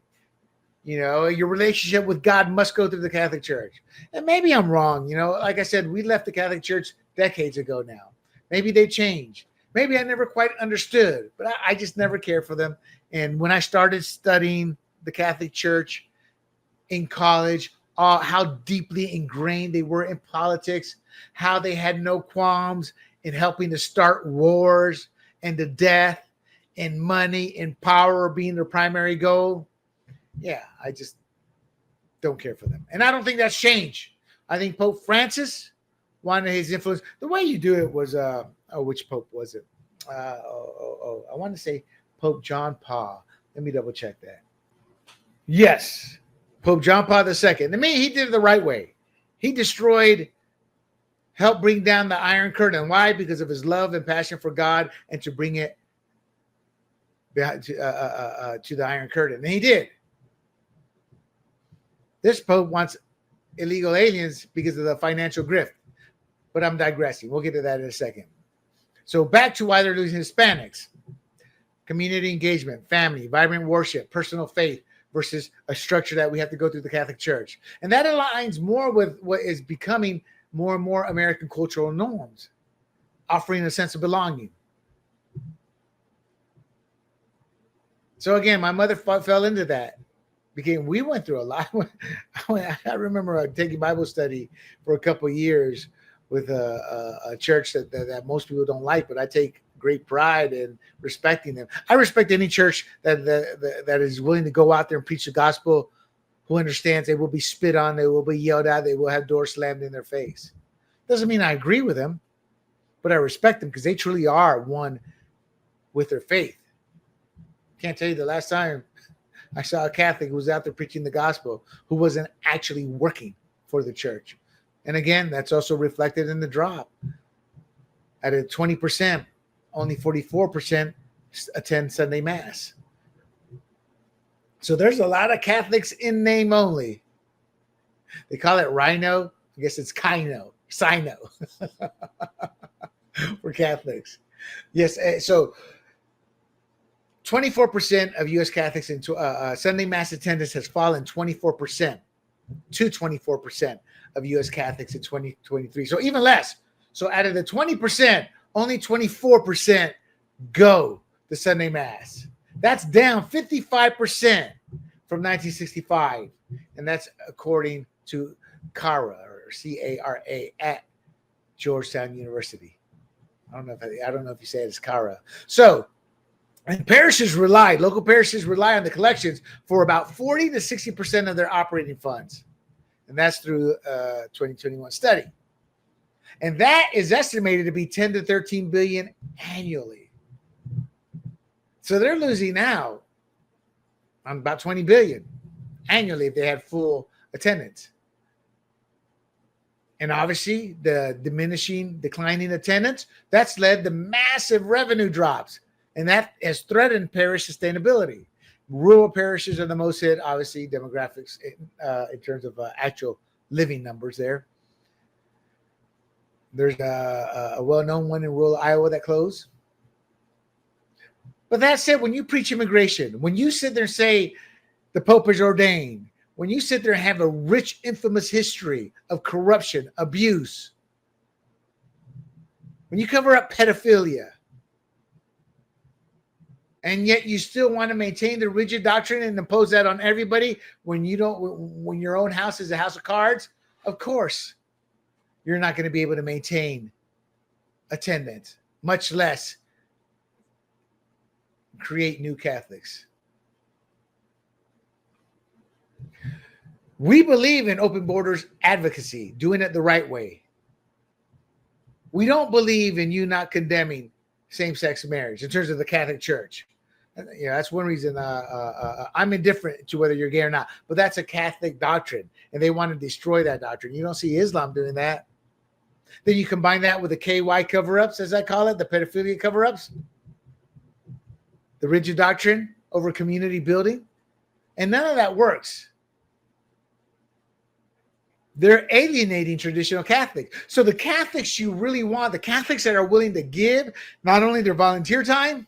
Your relationship with God must go through the Catholic Church. And maybe I'm wrong. Like I said, we left the Catholic Church decades ago now. Maybe they changed. Maybe I never quite understood, but I just never cared for them. And when I started studying the Catholic Church in college, how deeply ingrained they were in politics, how they had no qualms in helping to start wars and to death and money and power being their primary goal. Yeah, I just don't care for them. And I don't think that's changed. I think Pope Francis wanted his influence. The way you do it was, which Pope was it? I want to say Pope John Paul. Let me double check that. Yes, Pope John Paul II. To me, he did it the right way. He helped bring down the Iron Curtain. Why? Because of his love and passion for God and to bring it to the Iron Curtain. And he did. This Pope wants illegal aliens because of the financial grift. But I'm digressing. We'll get to that in a second. So back to why they're losing Hispanics. Community engagement, family, vibrant worship, personal faith versus a structure that we have to go through the Catholic Church. And that aligns more with what is becoming more and more American cultural norms, offering a sense of belonging. So again, my mother fell into that. We went through a lot. I remember taking Bible study for a couple of years with a church that most people don't like, but I take great pride in respecting them. I respect any church that is willing to go out there and preach the gospel, who understands they will be spit on, they will be yelled at, they will have doors slammed in their face. Doesn't mean I agree with them, but I respect them because they truly are one with their faith. Can't tell you the last time I saw a Catholic who was out there preaching the gospel who wasn't actually working for the church. And again, that's also reflected in the drop. At a 20%, only 44% attend Sunday Mass. So there's a lot of Catholics in name only. They call it rhino. I guess it's Sino for Catholics. Yes, so 24% of U.S. Catholics in Sunday Mass attendance has fallen 24% to 24% of U.S. Catholics in 2023. So even less. So out of the 20%, only 24% go to Sunday Mass. That's down 55% from 1965. And that's according to CARA, or C-A-R-A, at Georgetown University. I don't know if you say it as CARA. So, and local parishes rely on the collections for about 40 to 60% of their operating funds. And that's through a 2021 study. And that is estimated to be 10 to 13 billion annually. So they're losing out on about 20 billion annually if they had full attendance. And obviously the declining attendance, that's led to massive revenue drops. And that has threatened parish sustainability. Rural parishes are the most hit, obviously, demographics in terms of actual living numbers there. There's a well-known one in rural Iowa that closed. But that said, when you preach immigration, when you sit there and say the Pope is ordained, when you sit there and have a rich, infamous history of corruption, abuse, when you cover up pedophilia, and yet you still want to maintain the rigid doctrine and impose that on everybody when your own house is a house of cards, of course, you're not going to be able to maintain attendance, much less create new Catholics. We believe in open borders advocacy, doing it the right way. We don't believe in you not condemning same-sex marriage in terms of the Catholic Church. That's one reason I'm indifferent to whether you're gay or not, but that's a Catholic doctrine, and they want to destroy that doctrine. You don't see Islam doing that. Then you combine that with the KY cover-ups, as I call it, the pedophilia cover-ups, the rigid doctrine over community building, and none of that works. They're alienating traditional Catholics. So the Catholics you really want, the Catholics that are willing to give not only their volunteer time,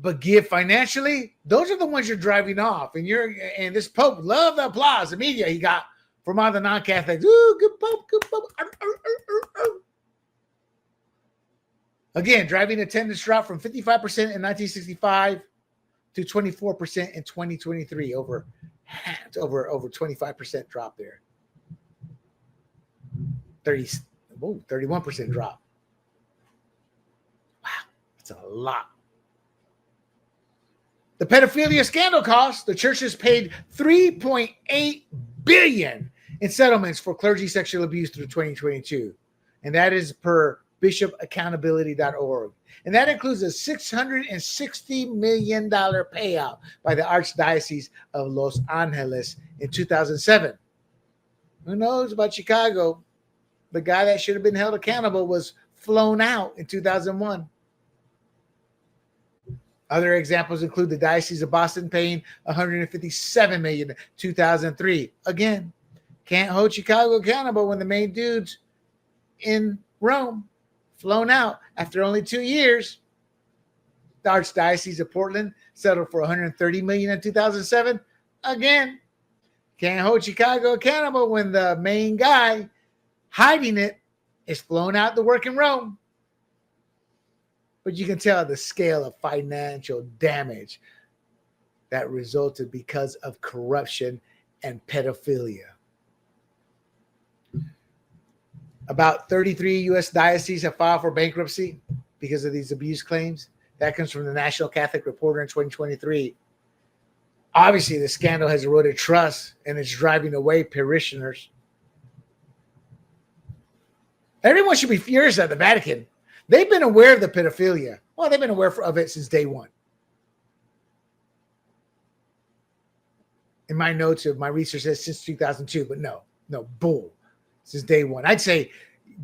but give financially, those are the ones you're driving off. And this Pope loved the applause, the media he got from all the non-Catholics. Ooh, good Pope, good Pope. Again, driving attendance drop from 55% in 1965 to 24% in 2023, over 25% drop there. 31% drop. Wow, that's a lot. The pedophilia scandal cost, the church has paid $3.8 billion in settlements for clergy sexual abuse through 2022. And that is per bishopaccountability.org. And that includes a $660 million payout by the Archdiocese of Los Angeles in 2007. Who knows about Chicago? The guy that should have been held accountable was flown out in 2001. Other examples include the Diocese of Boston paying $157 million in 2003. Again, can't hold Chicago accountable when the main dudes in Rome flown out after only 2 years. The Archdiocese of Portland settled for $130 million in 2007. Again, can't hold Chicago accountable when the main guy hiding it is flown out to work in Rome. But you can tell the scale of financial damage that resulted because of corruption and pedophilia. About 33 U.S. dioceses have filed for bankruptcy because of these abuse claims. That comes from the National Catholic Reporter in 2023. Obviously, the scandal has eroded trust and it's driving away parishioners. Everyone should be furious at the Vatican. They've been aware of the pedophilia. Well, they've been aware of it since day one. In my notes of my research says since 2002, but no, bull. Since day one. I'd say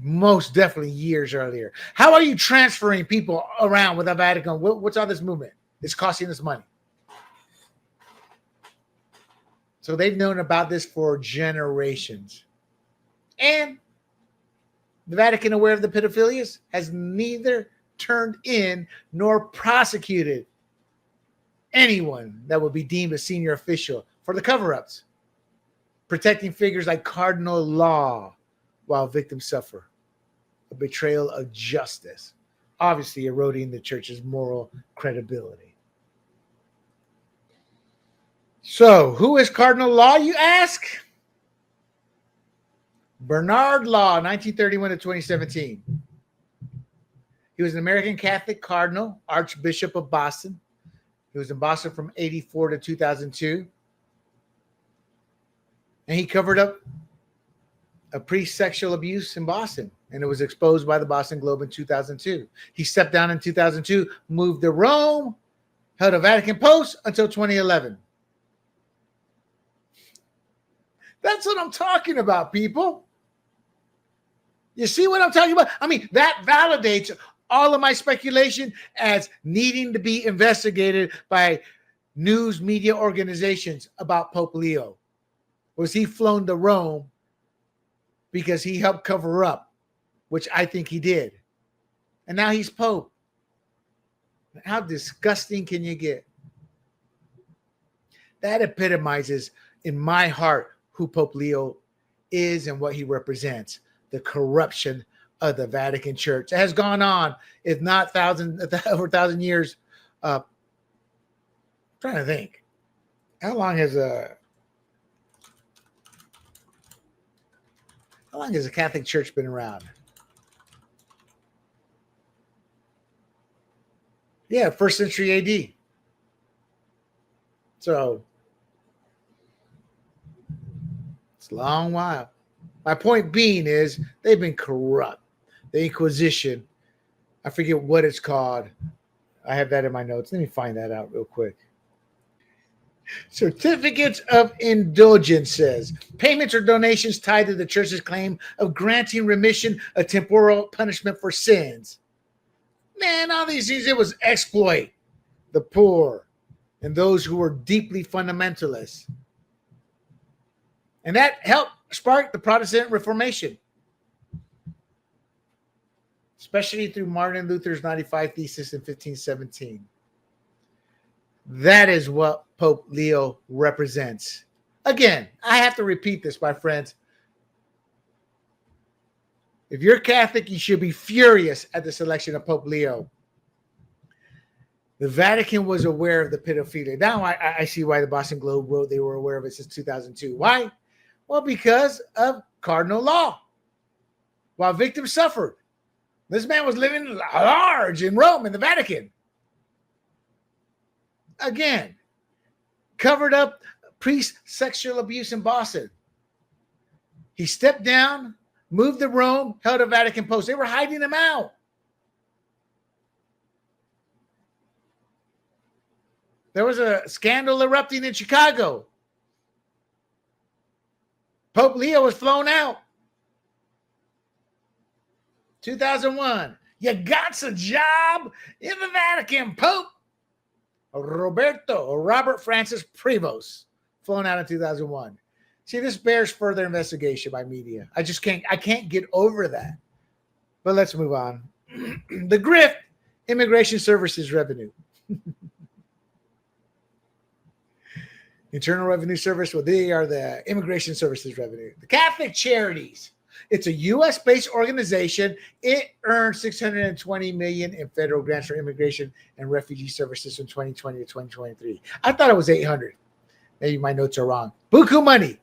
most definitely years earlier. How are you transferring people around with the Vatican? What's all this movement? It's costing us money. So they've known about this for generations. And the Vatican, aware of the pedophilias, has neither turned in nor prosecuted anyone that would be deemed a senior official for the cover-ups, protecting figures like Cardinal law while victims suffer. A betrayal of justice, obviously eroding the church's moral credibility. So, who is Cardinal Law, you ask? Bernard Law, 1931 to 2017. He was an American Catholic cardinal, Archbishop of Boston. He was in Boston from 1984 to 2002. And he covered up a priest sexual abuse in Boston, and it was exposed by the Boston Globe in 2002. He stepped down in 2002, moved to Rome, held a Vatican post until 2011. That's what I'm talking about, people. You see what I'm talking about? I mean, that validates all of my speculation as needing to be investigated by news media organizations about Pope Leo. Was he flown to Rome because he helped cover up, which I think he did. And now he's Pope. How disgusting can you get? That epitomizes in my heart who Pope Leo is and what he represents. The corruption of the Vatican Church. It has gone on, if not over 1,000 years. I'm trying to think. How long has the Catholic Church been around? Yeah, 1st century AD. So it's a long while. My point being is they've been corrupt. The Inquisition, I forget what it's called. I have that in my notes. Let me find that out real quick. Certificates of indulgences, payments or donations tied to the church's claim of granting remission of temporal punishment for sins. Man, all these things, it was exploit the poor and those who were deeply fundamentalist. And that helped spark the Protestant Reformation, especially through Martin Luther's 95 Thesis in 1517. That is what Pope Leo represents. Again, I have to repeat this, my friends. If you're Catholic, you should be furious at the selection of Pope Leo. The Vatican was aware of the pedophilia. Now I see why the Boston Globe wrote they were aware of it since 2002. Why? Well, because of Cardinal law. While victims suffered. This man was living large in Rome, in the Vatican. Again, covered up priest sexual abuse in Boston. He stepped down, moved to Rome, held a Vatican post. They were hiding him out. There was a scandal erupting in Chicago. Pope Leo was flown out. 2001. You got a job in the Vatican, Pope. Robert Francis Prevost, flown out in 2001. See, this bears further investigation by media. I can't get over that. But let's move on. The Grift, Immigration Services Revenue. Internal Revenue Service, well, they are the Immigration Services Revenue. The Catholic Charities. It's a U.S.-based organization. It earned $620 million in federal grants for immigration and refugee services from 2020 to 2023. I thought it was 800. Maybe my notes are wrong. Buku money.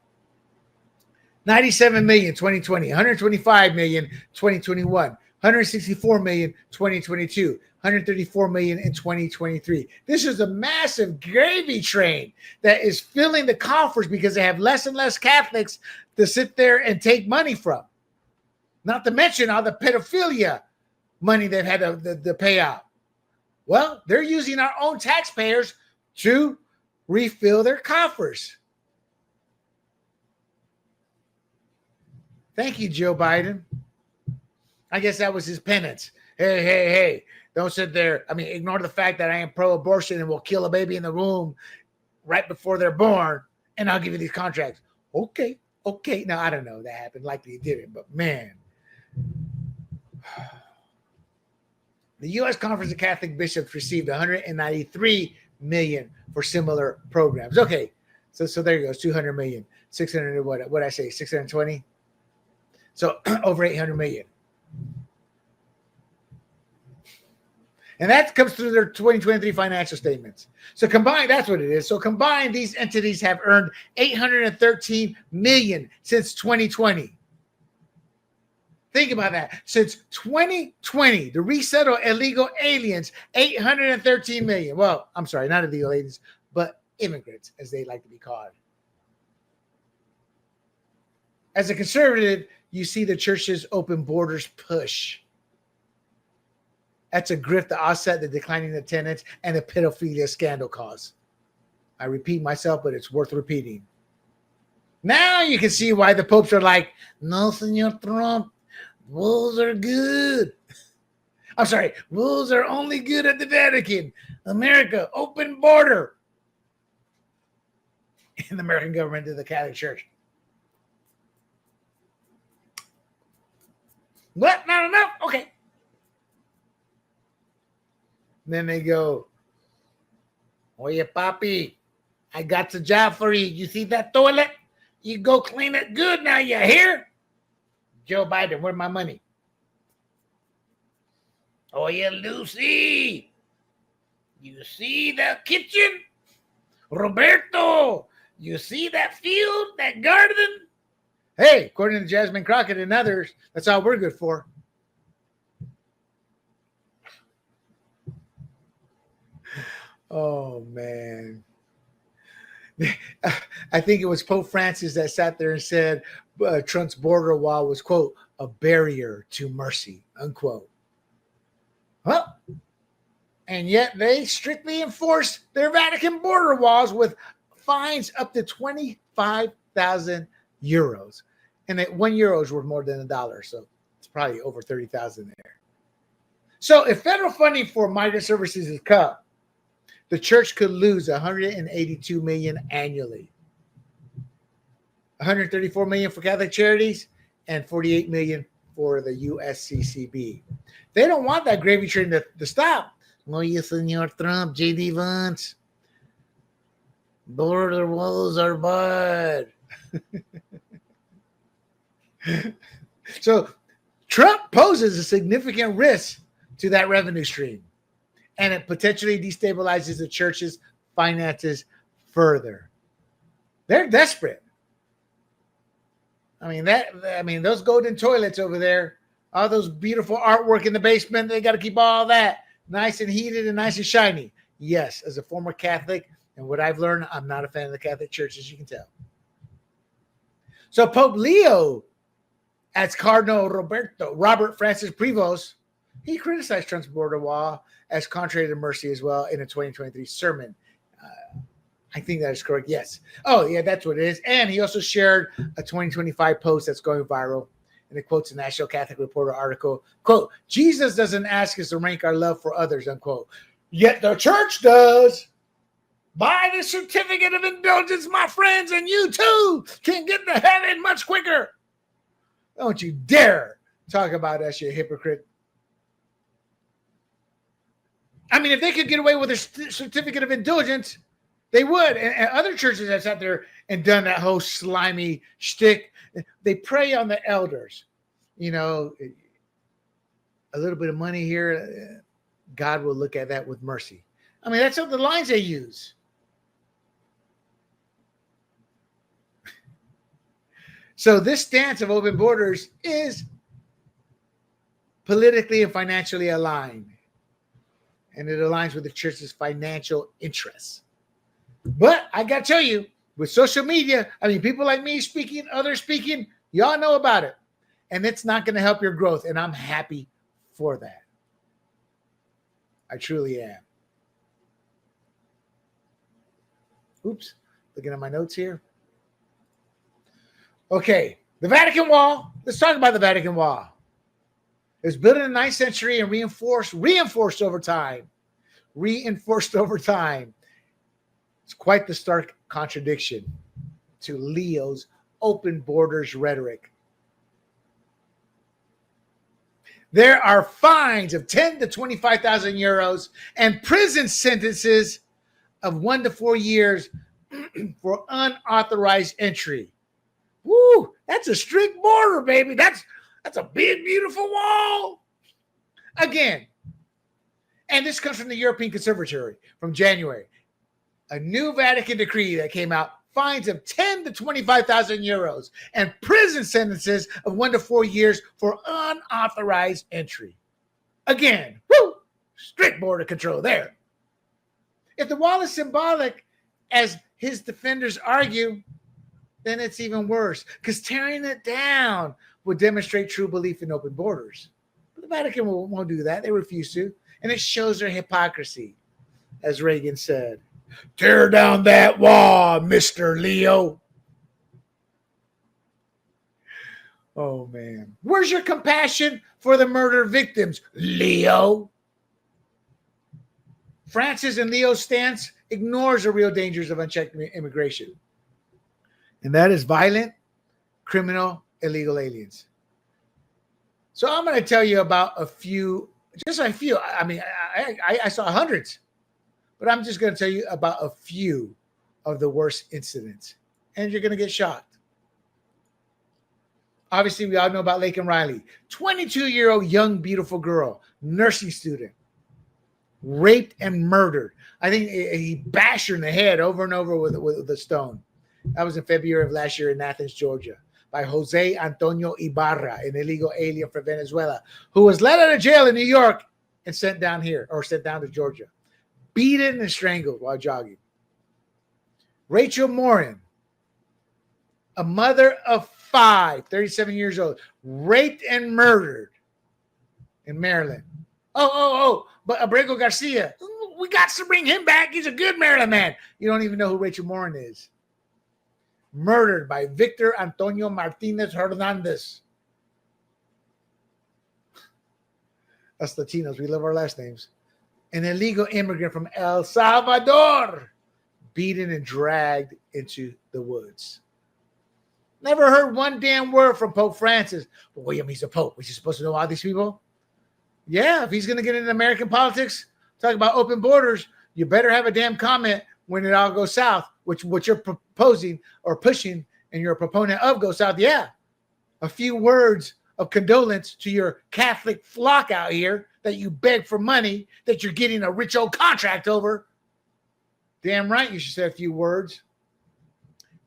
97 million 2020, 125 million 2021, 164 million 2022, 134 million in 2023. This is a massive gravy train that is filling the coffers because they have less and less Catholics to sit there and take money from. Not to mention all the pedophilia money they've had to pay out. Well, they're using our own taxpayers to refill their coffers. Thank you, Joe Biden. I guess that was his penance. Hey, don't sit there. I mean, ignore the fact that I am pro-abortion and will kill a baby in the womb right before they're born, and I'll give you these contracts. Okay. Now, I don't know. That happened. Likely it didn't, but man. The U.S. Conference of Catholic Bishops received $193 million for similar programs. Okay, so there you go. It's $200 million. 600, what did I say? 620? So over 800 million. And that comes through their 2023 financial statements. So combined, that's what it is. So combined, these entities have earned $813 million since 2020. Think about that. Since 2020, to resettle illegal aliens, $813 million. Well, I'm sorry, not illegal aliens, but immigrants, as they like to be called. As a conservative, you see the church's open borders push. That's a grift to offset the declining attendance and the pedophilia scandal cause. I repeat myself, but it's worth repeating. Now you can see why the popes are like, no, Senor Trump, rules are good. I'm sorry, rules are only good at the Vatican. America, open border. In the American government to the Catholic Church. What? Not enough? Okay. Then they go, oye, papi, I got a job for you. You see that toilet? You go clean it good now, you hear? Joe Biden, where's my money? Oye, Lucy, you see that kitchen? Roberto, you see that field, that garden? Hey, according to Jasmine Crockett and others, that's all we're good for. Oh, man. I think it was Pope Francis that sat there and said Trump's border wall was, quote, a barrier to mercy, unquote. Well, and yet they strictly enforce their Vatican border walls with fines up to 25,000 euros. And that €1 is worth more than $1. So it's probably over 30,000 there. So if federal funding for migrant services is cut, the church could lose $182 million annually. $134 million for Catholic Charities and $48 million for the USCCB. They don't want that gravy train to stop. Oh, yes, Senor Trump, J.D. Vance. Border walls are bad. So Trump poses a significant risk to that revenue stream, and it potentially destabilizes the church's finances further. They're desperate. I mean, those golden toilets over there, all those beautiful artwork in the basement, they got to keep all that nice and heated and nice and shiny. Yes, as a former Catholic, and what I've learned, I'm not a fan of the Catholic Church, as you can tell. So Pope Leo, as Cardinal Robert Francis Prevost, he criticized Trump's border wall as contrary to mercy as well in a 2023 sermon. I think that is correct. Yes. Oh, yeah, that's what it is. And he also shared a 2025 post that's going viral. And it quotes a National Catholic Reporter article. Quote, Jesus doesn't ask us to rank our love for others, unquote. Yet the church does. Buy the certificate of indulgence, my friends, and you too can get to heaven much quicker. Don't you dare talk about us, you hypocrite. I mean, if they could get away with a certificate of indulgence, they would. And other churches that sat there and done that whole slimy shtick, they prey on the elders. You know, a little bit of money here, God will look at that with mercy. I mean, that's the lines they use. So this stance of open borders is politically and financially aligned. And it aligns with the church's financial interests. But I got to tell you, with social media, I mean, people like me speaking, others speaking, y'all know about it. And it's not going to help your growth. And I'm happy for that. I truly am. Oops, looking at my notes here. Okay, the Vatican Wall. Let's talk about the Vatican Wall. It was built in the 9th century and reinforced over time. Reinforced over time. It's quite the stark contradiction to Leo's open borders rhetoric. There are fines of 10 to 25,000 euros and prison sentences of 1 to 4 years for unauthorized entry. Woo, that's a strict border, baby. That's a big, beautiful wall. Again, and this comes from the European Conservatory from January. A new Vatican decree that came out, fines of 10 to 25,000 euros and prison sentences of 1 to 4 years for unauthorized entry. Again, woo, strict border control there. If the wall is symbolic, as his defenders argue, then it's even worse, because tearing it down would demonstrate true belief in open borders. But the Vatican won't do that. They refuse to. And it shows their hypocrisy, as Reagan said. Tear down that wall, Mr. Leo. Oh, man. Where's your compassion for the murder victims, Leo? Francis and Leo's stance ignores the real dangers of unchecked immigration. And that is violent, criminal, illegal aliens. So I'm going to tell you about just a few. I mean, I saw hundreds, but I'm just going to tell you about a few of the worst incidents. And you're going to get shocked. Obviously, we all know about Laken Riley, 22-year-old young, beautiful girl, nursing student, raped and murdered. I think he bashed her in the head over and over with a stone. That was in February of last year in Athens, Georgia, by Jose Antonio Ibarra, an illegal alien from Venezuela, who was let out of jail in New York and sent down to Georgia. Beaten and strangled while jogging. Rachel Morin, a mother of 5, 37 years old, raped and murdered in Maryland. But Abrego Garcia, we got to bring him back. He's a good Maryland man. You don't even know who Rachel Morin is. Murdered by Victor Antonio Martinez Hernandez. Us Latinos, we love our last names. An illegal immigrant from El Salvador, beaten and dragged into the woods. Never heard one damn word from Pope Francis. But William, he's a pope. Was he supposed to know all these people? Yeah, if he's going to get into American politics, talk about open borders, you better have a damn comment when it all goes south, which what you're proposing or pushing and you're a proponent of go south. Yeah, a few words of condolence to your Catholic flock out here that you beg for money that you're getting a rich old contract over. Damn right you should say a few words.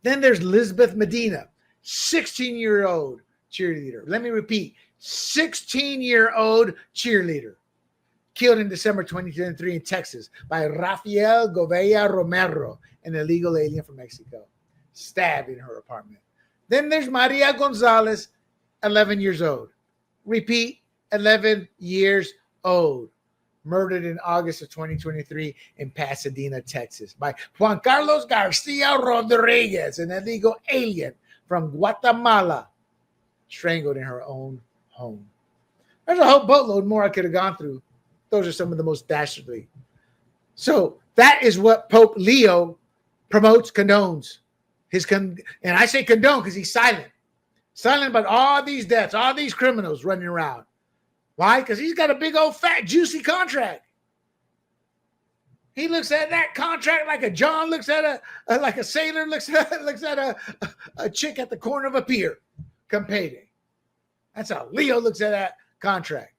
Then there's Elizabeth Medina, 16-year-old cheerleader. Let me repeat, 16-year-old cheerleader. Killed in December 2023 in Texas by Rafael Govea Romero, an illegal alien from Mexico. Stabbed in her apartment. Then there's Maria Gonzalez, 11 years old. Repeat, 11 years old. Murdered in August of 2023 in Pasadena, Texas by Juan Carlos Garcia Rodriguez, an illegal alien from Guatemala. Strangled in her own home. There's a whole boatload more I could have gone through. Those are some of the most dastardly. So that is what Pope Leo promotes, condones. And I say condone because he's silent. Silent about all these deaths, all these criminals running around. Why? Because he's got a big old fat juicy contract. He looks at that contract like a John looks at like a sailor looks at a chick at the corner of a pier come payday. That's how Leo looks at that contract.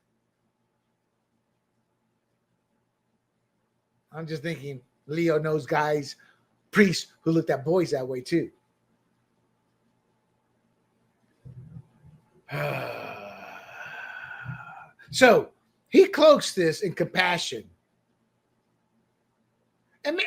I'm just thinking Leo knows guys, priests who looked at boys that way too. So he cloaks this in compassion. And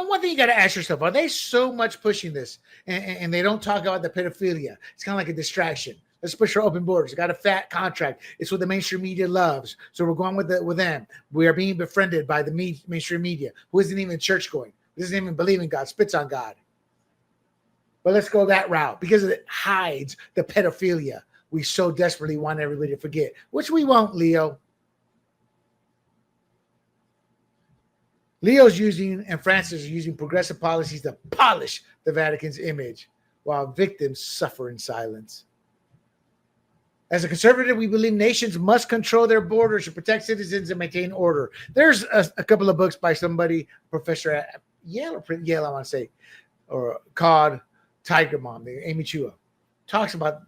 one thing you got to ask yourself, are they so much pushing this and they don't talk about the pedophilia? It's kind of like a distraction. Let's push for open borders. Got a fat contract. It's what the mainstream media loves. So we're going with them. We are being befriended by the mainstream media, who isn't even church going, doesn't even believe in God, spits on God. But let's go that route because it hides the pedophilia we so desperately want everybody to forget, which we won't, Leo. Leo's using and Francis is using progressive policies to polish the Vatican's image while victims suffer in silence. As a conservative, we believe nations must control their borders to protect citizens and maintain order. There's a couple of books by somebody, professor at Yale, I want to say, or called Tiger Mom, Amy Chua, talks about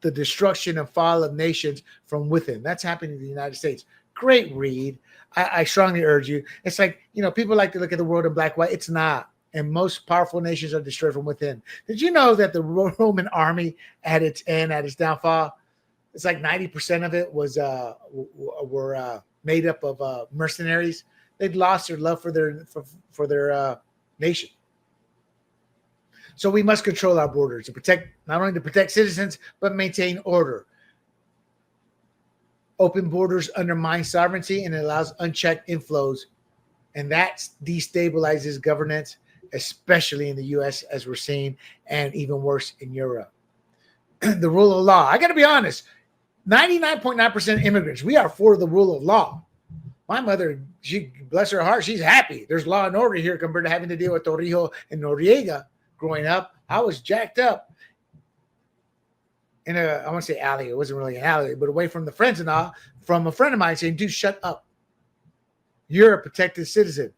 the destruction and fall of nations from within. That's happening in the United States. Great read. I strongly urge you. It's like, people like to look at the world in black and white. It's not. And most powerful nations are destroyed from within. Did you know that the Roman army at its end, at its downfall, it's like 90% of it were made up of mercenaries. They'd lost their love for their nation. So we must control our borders to protect, not only to protect citizens, but maintain order. Open borders undermine sovereignty and it allows unchecked inflows. And that destabilizes governance, especially in the U.S., as we're seeing, and even worse in Europe. The rule of law. I got to be honest, 99.9% immigrants, we are for the rule of law. My mother, she, bless her heart, she's happy. There's law and order here compared to having to deal with Torrijos and Noriega growing up. I was jacked up in I want to say alley. It wasn't really an alley, but away from the friends and all, from a friend of mine saying, dude, shut up. You're a protected citizen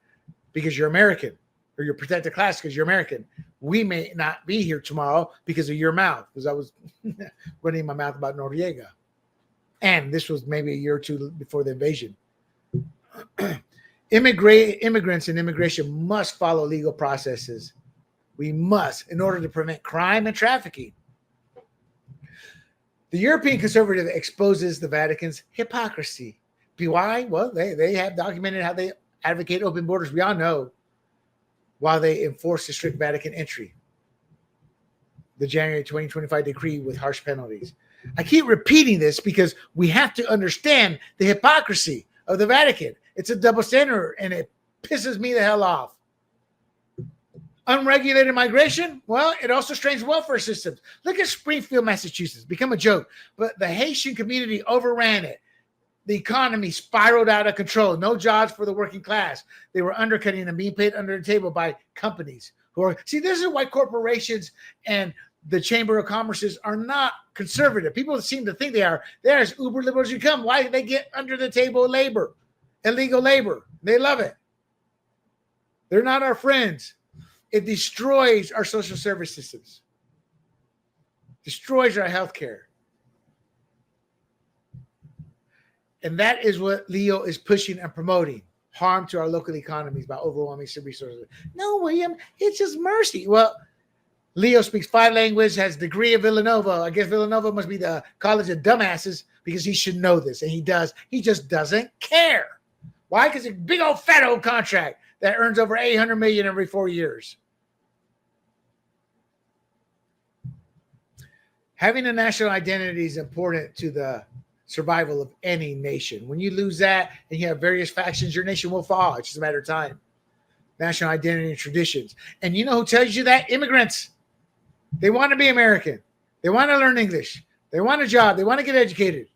because you're American, or you're protected class because you're American. We may not be here tomorrow because of your mouth, because I was running my mouth about Noriega. And this was maybe a year or two before the invasion. Immigrants and immigration must follow legal processes. We must, in order to prevent crime and trafficking. The European conservative exposes the Vatican's hypocrisy. Why? Well, they have documented how they advocate open borders. We all know, while they enforce the strict Vatican entry. The January 2025 decree with harsh penalties. I keep repeating this because we have to understand the hypocrisy of the Vatican. It's a double standard and it pisses me the hell off. Unregulated migration, well, it also strains welfare systems. Look at Springfield, Massachusetts, become a joke, but the Haitian community overran it. The economy spiraled out of control. No jobs for the working class. They were undercutting and being paid under the table by companies who are, see, this is why corporations and the Chamber of Commerces are not conservative. People seem to think they are. They're as uber liberal as you come. Why do they get under the table labor, illegal labor? They love it. They're not our friends. It destroys our social service systems, destroys our healthcare. And that is what Leo is pushing and promoting, harm to our local economies by overwhelming resources. No, William, it's just mercy. Well, Leo speaks 5 languages, has a degree at Villanova. I guess Villanova must be the college of dumbasses because he should know this, and he does. He just doesn't care. Why? Because it's a big old fat old contract that earns over $800 million every 4 years. Having a national identity is important to the survival of any nation. When you lose that and you have various factions, your nation will fall. It's just a matter of time. National identity and traditions. And you know who tells you that? Immigrants. They want to be American. They want to learn English. They want a job. They want to get educated.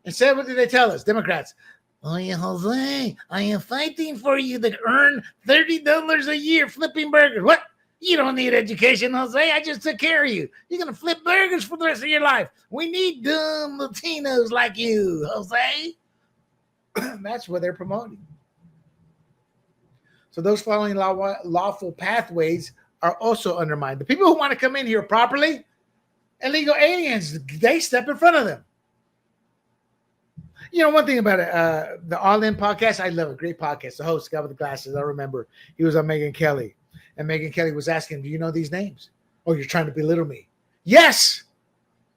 Instead, what do they tell us? Democrats. Oh, yeah, Jose, I am fighting for you to earn $30 a year flipping burgers. What? You don't need education, Jose. I just took care of you. You're going to flip burgers for the rest of your life. We need dumb Latinos like you, Jose. That's what they're promoting. So those following lawful pathways are also undermined. The people who want to come in here properly, illegal aliens, they step in front of them. You know, one thing about it, the All In podcast, I love it. Great podcast. The host, the guy with the glasses, I remember he was on Megyn Kelly. And Megyn Kelly was asking, do you know these names? Oh, you're trying to belittle me. Yes,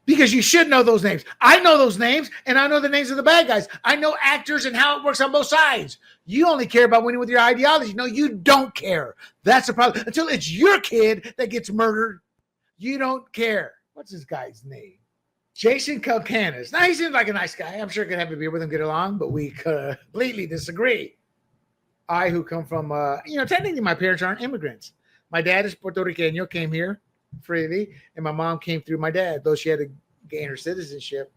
because you should know those names. I know those names, and I know the names of the bad guys. I know actors and how it works on both sides. You only care about winning with your ideology. No, you don't care. That's the problem. Until it's your kid that gets murdered, you don't care. What's this guy's name? Jason Calcanis. Now, he seems like a nice guy. I'm sure I could have a beer with him, get along, but we completely disagree. I, who come from, technically my parents aren't immigrants. My dad is Puerto Rican, came here freely, and my mom came through my dad, though she had to gain her citizenship.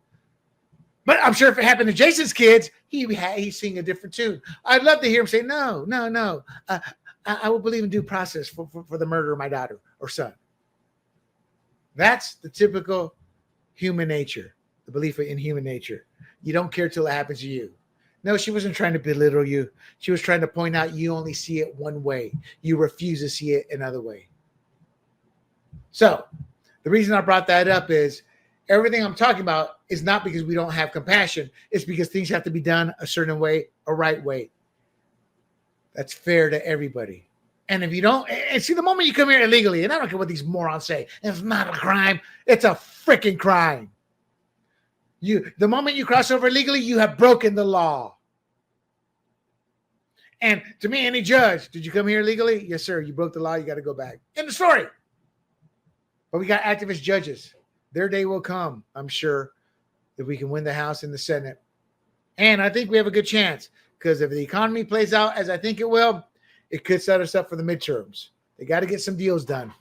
But I'm sure if it happened to Jason's kids, he's singing a different tune. I'd love to hear him say, no. I will believe in due process for the murder of my daughter or son. That's the typical human nature, the belief in human nature. You don't care till it happens to you. No, she wasn't trying to belittle you. She was trying to point out you only see it one way. You refuse to see it another way. So the reason I brought that up is everything I'm talking about is not because we don't have compassion. It's because things have to be done a certain way, a right way. That's fair to everybody. And if you don't, and see, the moment you come here illegally, and I don't care what these morons say, it's not a crime. It's a freaking crime. The moment you cross over illegally, you have broken the law. And to me, any judge, did you come here illegally? Yes, sir. You broke the law. You got to go back. End of story. But we got activist judges. Their day will come, I'm sure, if we can win the House and the Senate. And I think we have a good chance, because if the economy plays out as I think it will, it could set us up for the midterms. They got to get some deals done.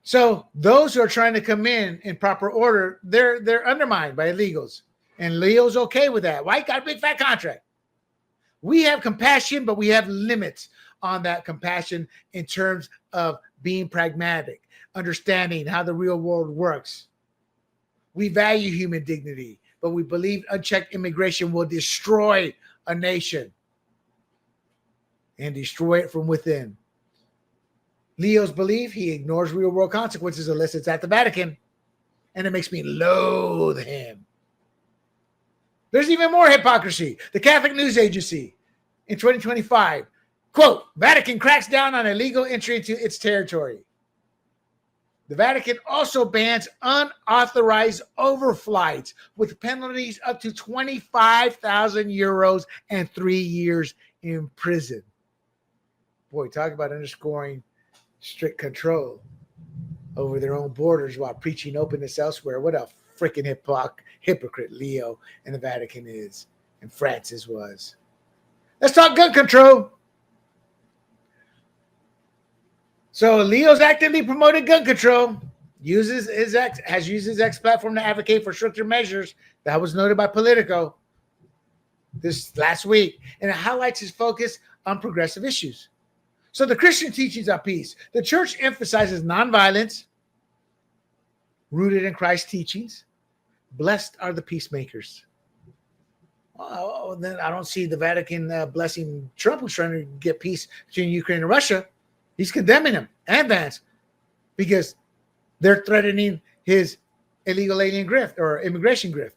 So those who are trying to come in proper order, they're undermined by illegals. And Leo's okay with that. White got a big fat contract. We have compassion, but we have limits on that compassion in terms of being pragmatic, understanding how the real world works. We value human dignity, but we believe unchecked immigration will destroy a nation and destroy it from within. Leo's belief, he ignores real world consequences unless it's at the Vatican, and it makes me loathe him. There's even more hypocrisy. The Catholic News Agency in 2025, quote, Vatican cracks down on illegal entry into its territory. The Vatican also bans unauthorized overflights with penalties up to 25,000 euros and 3 years in prison. Boy, talk about underscoring strict control over their own borders while preaching openness elsewhere. What a freaking hypocrite Leo and the Vatican is, and Francis was. Let's talk gun control. So Leo's actively promoted gun control, has used his X platform to advocate for stricter measures. That was noted by Politico this last week, and it highlights his focus on progressive issues. So the Christian teachings are peace. The church emphasizes nonviolence, rooted in Christ's teachings. Blessed are the peacemakers. Oh, then I don't see the Vatican blessing Trump, who's trying to get peace between Ukraine and Russia. He's condemning him and Vance because they're threatening his illegal alien grift or immigration grift.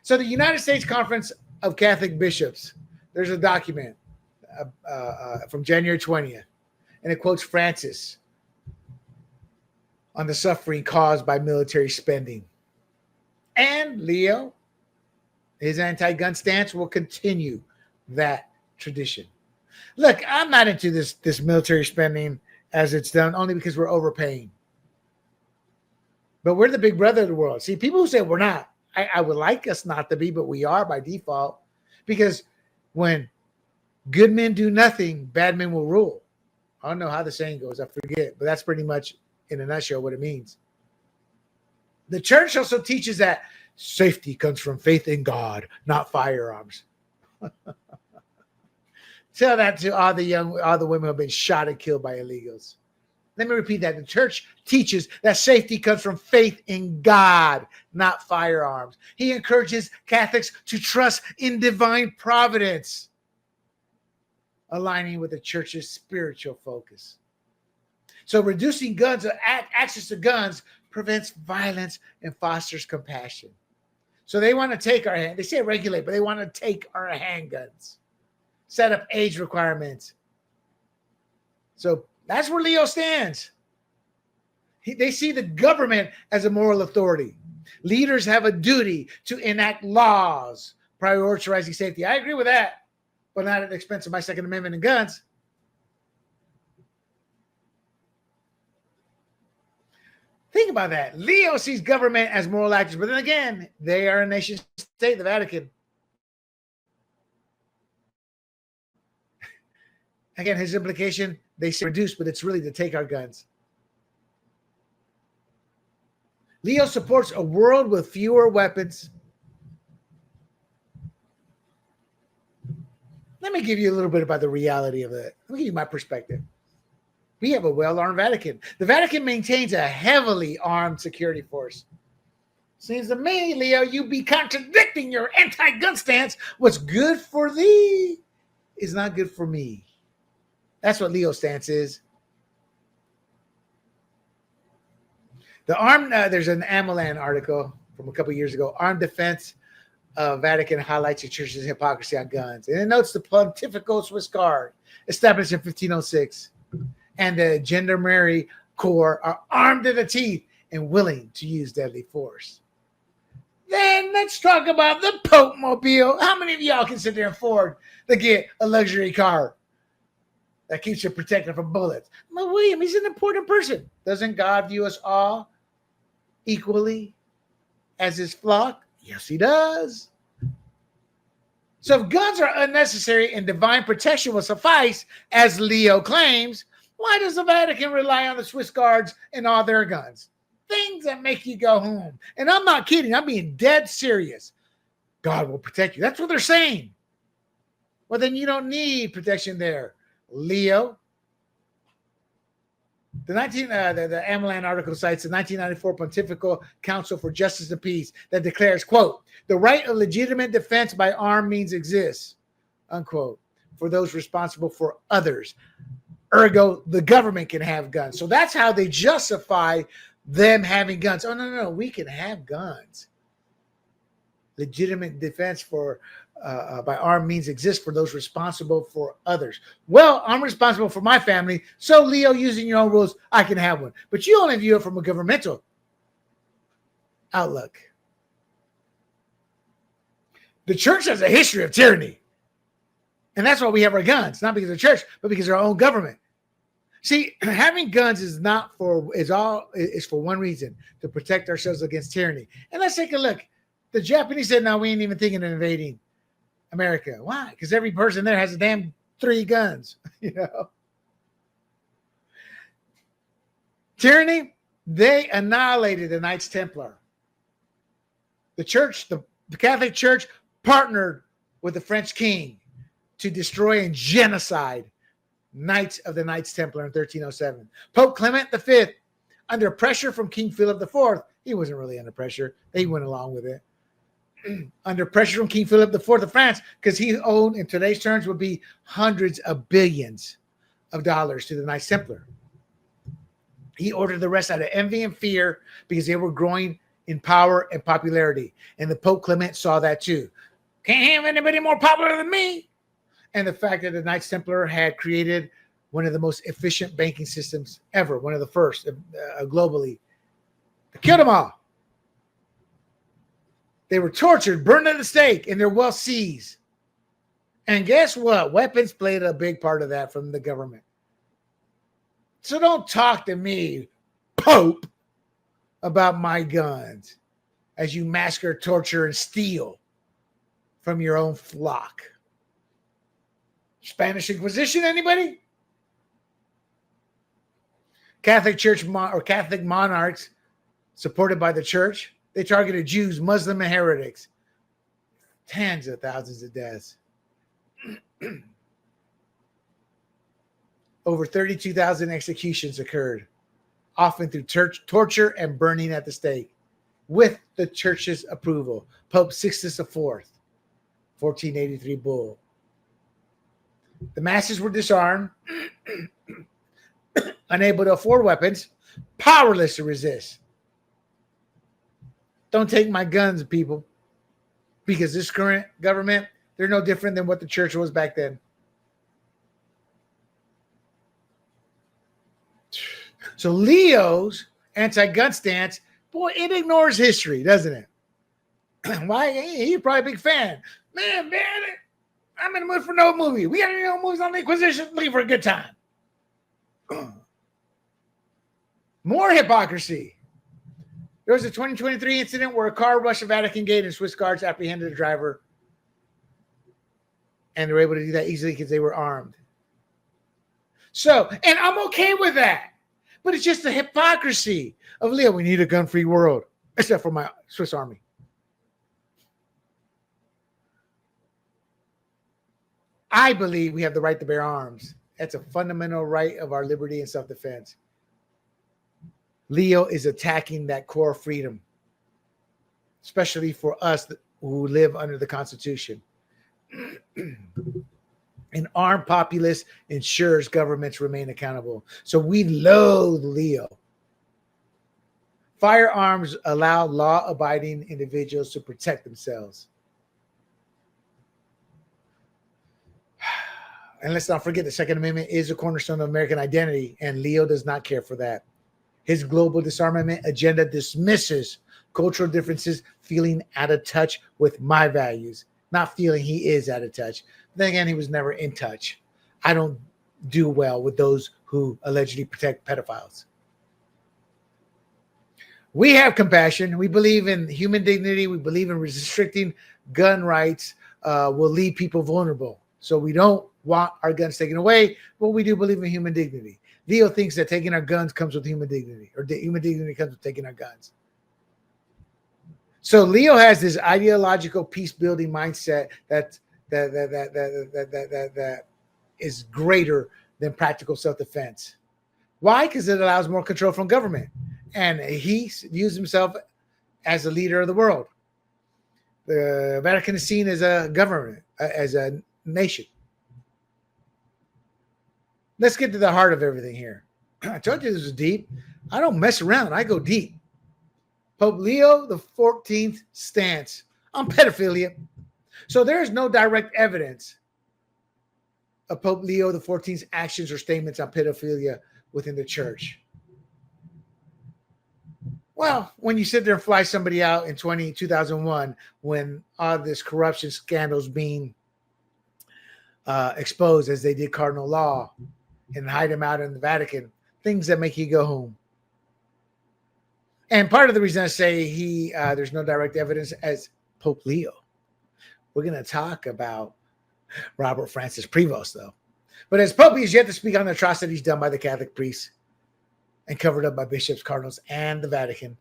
So the United States Conference of Catholic Bishops, there's a document from January 20th, and it quotes Francis on the suffering caused by military spending. And Leo, his anti-gun stance will continue that tradition. Look, I'm not into this military spending as it's done only because we're overpaying. But we're the big brother of the world. See, people who say we're not, I would like us not to be, but we are by default. Because when good men do nothing, bad men will rule. I don't know how the saying goes, I forget, but that's pretty much in a nutshell what it means. The church also teaches that safety comes from faith in God, not firearms. Tell that to all the women who have been shot and killed by illegals. Let me repeat that. The church teaches that safety comes from faith in God, not firearms. He encourages Catholics to trust in divine providence. aligning with the church's spiritual focus. So reducing guns, access to guns, prevents violence and fosters compassion. So they want to take our hand. They say regulate, but they want to take our handguns. Set up age requirements. So that's where Leo stands. They see the government as a moral authority. Leaders have a duty to enact laws prioritizing safety. I agree with that, but not at the expense of my Second Amendment and guns. Think about that. Leo sees government as moral actors, but then again, they are a nation state, the Vatican. Again, his implication, they say reduce, but it's really to take our guns. Leo supports a world with fewer weapons. Let me give you a little bit about the reality of it. Let me give you my perspective. We have a well-armed Vatican. The Vatican maintains a heavily armed security force. Seems to me, Leo, you be contradicting your anti-gun stance. What's good for thee is not good for me. That's what Leo's stance is. The armed, there's an Amalan article from a couple years ago. Armed defense of Vatican highlights the church's hypocrisy on guns. And it notes the Pontifical Swiss Guard, established in 1506, and the Gendarmerie Corps are armed to the teeth and willing to use deadly force. Then let's talk about the Pope Mobile. How many of y'all can sit there and afford to get a luxury car that keeps you protected from bullets? Well, William, he's an important person. Doesn't God view us all equally as his flock? Yes, he does. So if guns are unnecessary and divine protection will suffice, as Leo claims, why does the Vatican rely on the Swiss Guards and all their guns? Things that make you go home. And I'm not kidding. I'm being dead serious. God will protect you. That's what they're saying. Well, then you don't need protection there, Leo. The Amalan article cites the 1994 Pontifical Council for Justice and Peace that declares, quote, the right of legitimate defense by armed means exists, unquote, for those responsible for others. Ergo, the government can have guns. So that's how they justify them having guns. Oh, no, we can have guns. Legitimate defense for by armed means exists for those responsible for others. Well, I'm responsible for my family, so Leo, using your own rules, I can have one. But you only view it from a governmental outlook. The church has a history of tyranny. And that's why we have our guns, not because of the church, but because of our own government. See, having guns is for one reason, to protect ourselves against tyranny. And let's take a look. The Japanese said, no, we ain't even thinking of invading America. Why? Because every person there has a damn 3 guns, you know. Tyranny, they annihilated the Knights Templar. The church, the Catholic Church, partnered with the French king to destroy and genocide Knights of the Knights Templar in 1307. Pope Clement V, under pressure from King Philip IV, he wasn't really under pressure. They went along with it. Under pressure from King Philip IV of France, because he owed, in today's terms, would be hundreds of billions of dollars to the Knights Templar. He ordered the rest out of envy and fear because they were growing in power and popularity. And the Pope Clement saw that too. Can't have anybody more popular than me. And the fact that the Knights Templar had created one of the most efficient banking systems ever, one of the first globally. They killed them all. They were tortured, burned at the stake, and their wealth seized. And guess what? Weapons played a big part of that from the government. So don't talk to me, Pope, about my guns as you massacre, torture, and steal from your own flock. Spanish Inquisition, anybody? Catholic Church or Catholic monarchs supported by the church, they targeted Jews, Muslim, and heretics. Tens of thousands of deaths. Over 32,000 executions occurred, often through torture and burning at the stake, with the church's approval. Pope Sixtus IV, 1483 bull. The masses were disarmed, unable to afford weapons, powerless to resist. Don't take my guns, people, because this current government, they're no different than what the church was back then. So Leo's anti-gun stance, boy, it ignores history, doesn't it? Why? He's probably a big fan. Man, I'm in the mood for no movie. We got any no movies on the Inquisition? Looking for a good time. More hypocrisy. There was a 2023 incident where a car rushed the Vatican gate and Swiss guards apprehended the driver. And they were able to do that easily because they were armed. So, and I'm okay with that. But it's just the hypocrisy of Leo. We need a gun-free world, except for my Swiss army. I believe we have the right to bear arms. That's a fundamental right of our liberty and self-defense. Leo is attacking that core freedom, especially for us who live under the Constitution. An armed populace ensures governments remain accountable. So we loathe Leo. Firearms allow law-abiding individuals to protect themselves. And let's not forget the Second Amendment is a cornerstone of American identity, and Leo does not care for that. His global disarmament agenda dismisses cultural differences, feeling out of touch with my values, not feeling he is out of touch. Then again, he was never in touch. I don't do well with those who allegedly protect pedophiles. We have compassion. We believe in human dignity. We believe in restricting gun rights will leave people vulnerable. So we don't want our guns taken away, but we do believe in human dignity. Leo thinks that taking our guns comes with human dignity, or human dignity comes with taking our guns. So Leo has this ideological peace-building mindset that is greater than practical self-defense. Why? Because it allows more control from government, and he views himself as a leader of the world. The Vatican is seen as a government, as a nation. Let's get to the heart of everything here. I told you this was deep. I don't mess around. I go deep. Pope Leo XIV stance on pedophilia. So there is no direct evidence of Pope Leo XIV's actions or statements on pedophilia within the church. Well, when you sit there and fly somebody out in 2001, when all this corruption scandals being exposed as they did Cardinal Law and hide him out in the Vatican, things that make you go home. And part of the reason I say there's no direct evidence as Pope Leo. We're going to talk about Robert Francis Prevost, though. But as Pope, he is yet to speak on the atrocities done by the Catholic priests and covered up by bishops, cardinals, and the Vatican.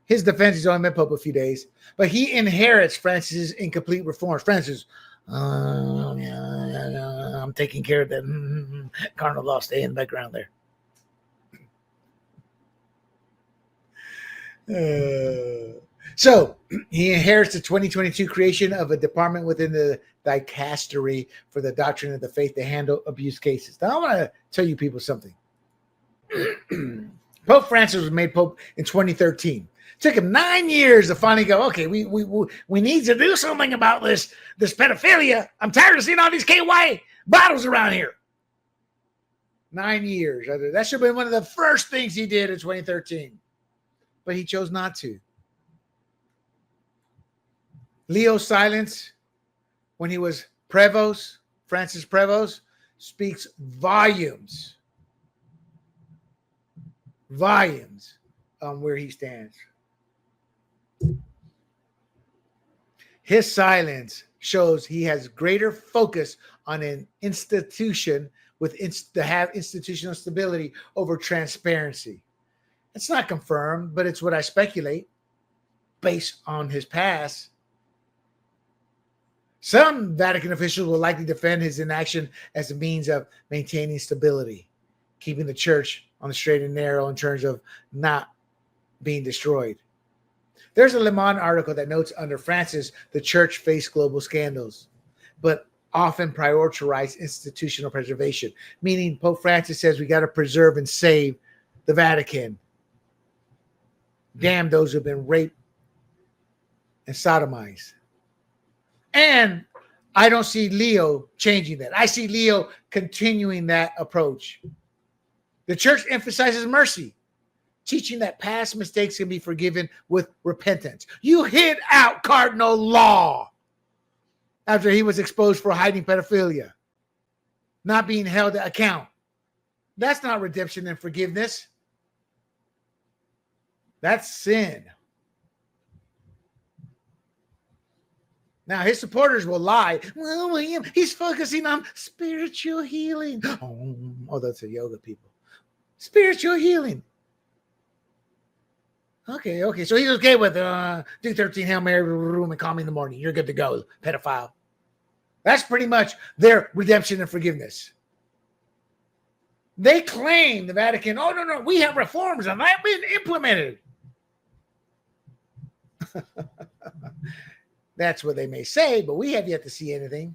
His defense, he's only been Pope a few days, but he inherits Francis's incomplete reforms. Francis, I'm taking care of that. Cardinal Law, stay in the background there. So he inherits the 2022 creation of a department within the dicastery for the doctrine of the faith to handle abuse cases. Now I want to tell you people something. Pope Francis was made Pope in 2013. It took him 9 years to finally go, okay, we need to do something about this pedophilia. I'm tired of seeing all these KY bottles around here. 9 years. That should have been one of the first things he did in 2013. But he chose not to. Leo's silence when he was Prevost, Francis Prevost, speaks volumes on where he stands. His silence shows he has greater focus on an institution to have institutional stability over transparency. It's not confirmed, but it's what I speculate based on his past. Some Vatican officials will likely defend his inaction as a means of maintaining stability, keeping the church on the straight and narrow in terms of not being destroyed. There's a Le Monde article that notes under Francis, the church faced global scandals. But often prioritize institutional preservation, meaning Pope Francis says we got to preserve and save the Vatican. Damn those who've been raped and sodomized. And I don't see Leo changing that. I see Leo continuing that approach. The church emphasizes mercy, teaching that past mistakes can be forgiven with repentance. You hid out Cardinal Law after he was exposed for hiding pedophilia, not being held to account. That's not redemption and forgiveness. That's sin. Now, his supporters will lie. Well, William, he's focusing on spiritual healing. Oh, that's the yoga people. Spiritual healing. Okay. So he's okay with do 13 Hail Mary room and call me in the morning. You're good to go, pedophile. That's pretty much their redemption and forgiveness. They claim, the Vatican, oh, no, we have reforms and they've been implemented. That's what they may say, but we have yet to see anything.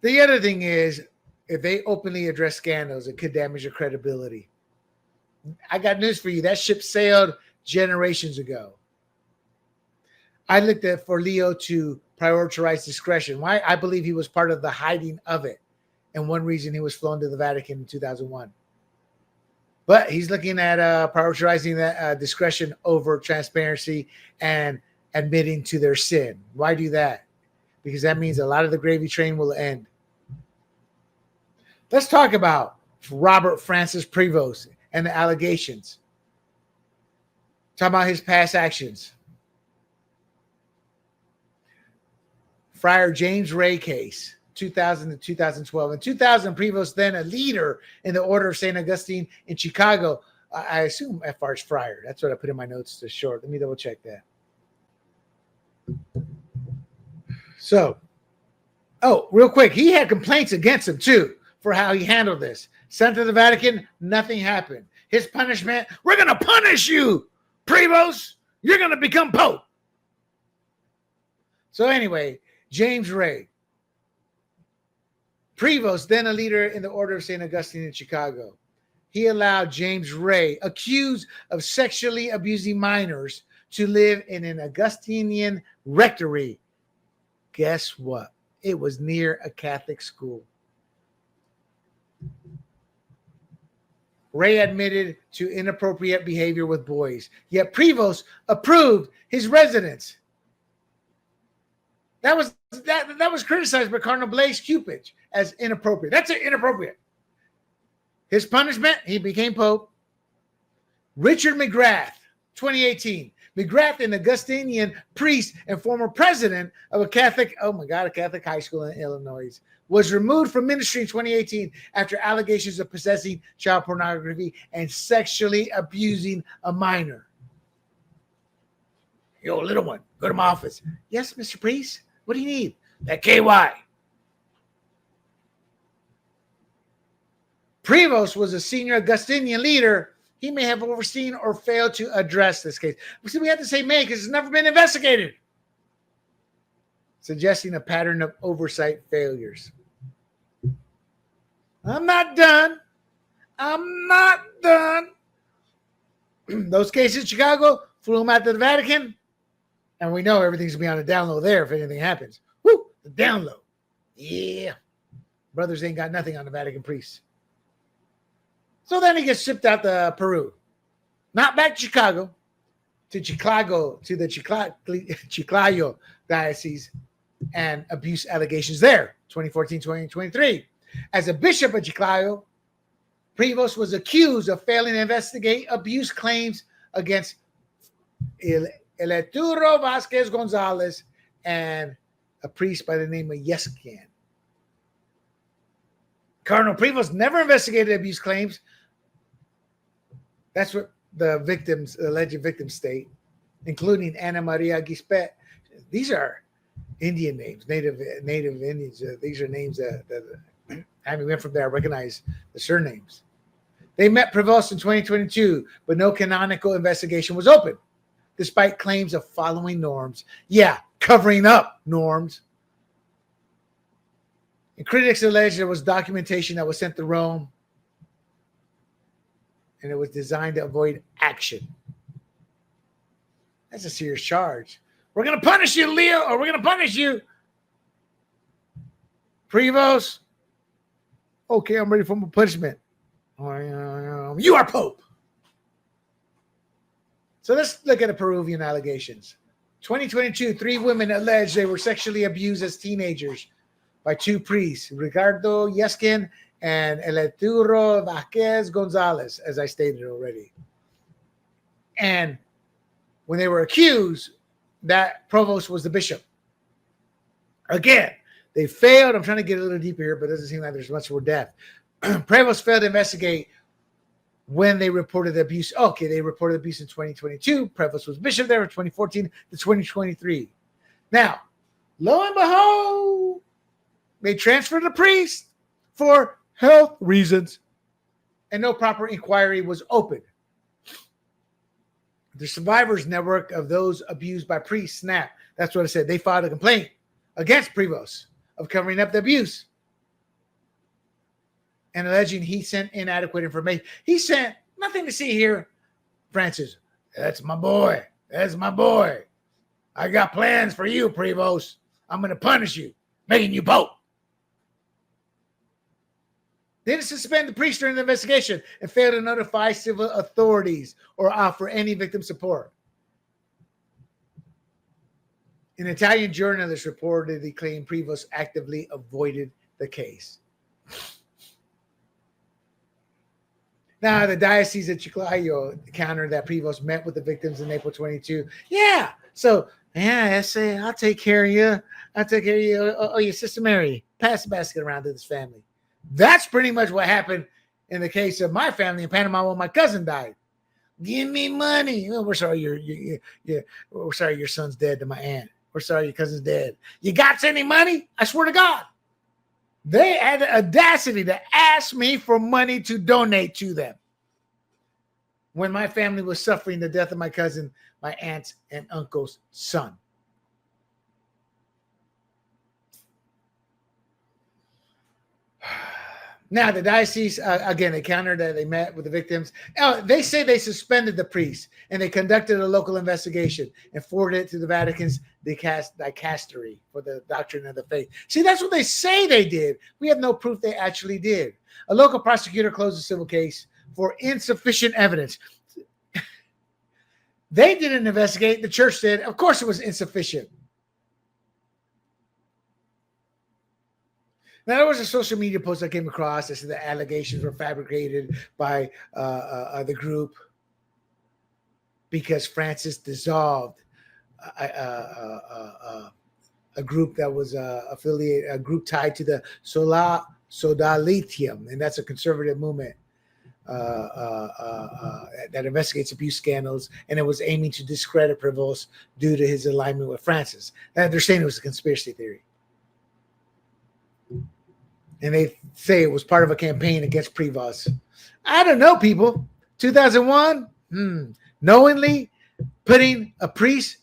The other thing is, if they openly address scandals, it could damage their credibility. I got news for you. That ship sailed generations ago. I looked at for Leo to prioritize discretion. Why? I believe he was part of the hiding of it. And one reason he was flown to the Vatican in 2001. But he's looking at prioritizing that discretion over transparency and admitting to their sin. Why do that? Because that means a lot of the gravy train will end. Let's talk about Robert Francis Prevost and the allegations. Talk about his past actions. Friar James Ray case, 2000 to 2012. In 2000, Prevost, then a leader in the Order of St. Augustine in Chicago. I assume FR is friar. That's what I put in my notes to short. Let me double check that. So, real quick, he had complaints against him too for how he handled this. Sent to the Vatican, nothing happened. His punishment, we're going to punish you, Prevost. You're going to become Pope. So anyway, James Ray. Prevost, then a leader in the Order of St. Augustine in Chicago. He allowed James Ray, accused of sexually abusing minors, to live in an Augustinian rectory. Guess what? It was near a Catholic school. Ray admitted to inappropriate behavior with boys, yet Prevost approved his residence. That was criticized by Cardinal Blaise Cupich as inappropriate. That's inappropriate. His punishment, he became Pope. Richard McGrath, 2018. McGrath, an Augustinian priest and former president of a Catholic high school in Illinois, was removed from ministry in 2018 after allegations of possessing child pornography and sexually abusing a minor. Yo, little one, go to my office. Yes, Mr. Priest. What do you need? That KY. Prevost was a senior Augustinian leader. He may have overseen or failed to address this case. See, we have to say may because it's never been investigated, suggesting a pattern of oversight failures. I'm not done. Those cases in Chicago flew them out to the Vatican, and we know everything's going to be on the down low there if anything happens. Woo, the down low. Yeah. Brothers ain't got nothing on the Vatican priests. So then he gets shipped out to Peru. Not back to Chicago, to the Chiclayo diocese and abuse allegations there, 2014-2023. As a bishop of Chiclayo, Prevost was accused of failing to investigate abuse claims against Eleturo Vasquez Gonzalez and a priest by the name of Yescan. Cardinal Prevost never investigated abuse claims. That's what the victims, alleged victims state, including Ana Maria Gispet. These are Indian names, native Indians. These are names that having went from there, I recognize the surnames. They met Prevost in 2022, but no canonical investigation was open. despite claims of following norms. Yeah, covering up norms. And critics allege there was documentation that was sent to Rome, and it was designed to avoid action. That's a serious charge. We're going to punish you, Leo, or we're going to punish you, Prevost. Okay, I'm ready for my punishment. You are Pope. So let's look at the Peruvian allegations. 2022, 3 women alleged they were sexually abused as teenagers by 2 priests, Ricardo Yeskin and Eleturo Vasquez Gonzalez, as I stated already. And when they were accused, that Provost was the bishop. Again, they failed. I'm trying to get a little deeper here, but it doesn't seem like there's much more depth. Prevost failed to investigate when they reported the abuse. Okay, they reported abuse in 2022. Prevost was bishop there from 2014 to 2023. Now, lo and behold, they transferred the priest for health reasons, and no proper inquiry was opened. The survivors network of those abused by priests, SNAP, that's what I said. They filed a complaint against Prevost of covering up the abuse and alleging he sent inadequate information. He sent nothing to see here. Francis, that's my boy. That's my boy. I got plans for you, Prevost. I'm going to punish you, making you Pope. They didn't suspend the priest during the investigation and failed to notify civil authorities or offer any victim support. An Italian journalist reportedly claimed Prevost actively avoided the case. Now, the Diocese of Chicago countered that Prevost met with the victims in April 22. Yeah, so, yeah, I say, I'll take care of you. I'll take care of you. Oh, your Sister Mary, pass the basket around to this family. That's pretty much what happened in the case of my family in Panama when my cousin died. Give me money. Oh, we're sorry we're sorry your son's dead to my aunt. We're sorry your cousin's dead. You got any money? I swear to God. They had the audacity to ask me for money to donate to them when my family was suffering the death of my cousin, my aunt's and uncle's son. Now, the diocese, again, they countered that they met with the victims. They say they suspended the priest and they conducted a local investigation and forwarded it to the Vatican's dicastery for the doctrine of the faith. See, that's what they say they did. We have no proof they actually did. A local prosecutor closed the civil case for insufficient evidence. They didn't investigate. The church did. Of course, it was insufficient. Now, there was a social media post I came across that said the allegations were fabricated by the group because Francis dissolved a group that was affiliated, a group tied to the Sodalitium, and that's a conservative movement that investigates abuse scandals, and it was aiming to discredit Prevost due to his alignment with Francis. And they're saying it was a conspiracy theory. And they say it was part of a campaign against Prevost. I don't know, people. 2001, knowingly putting a priest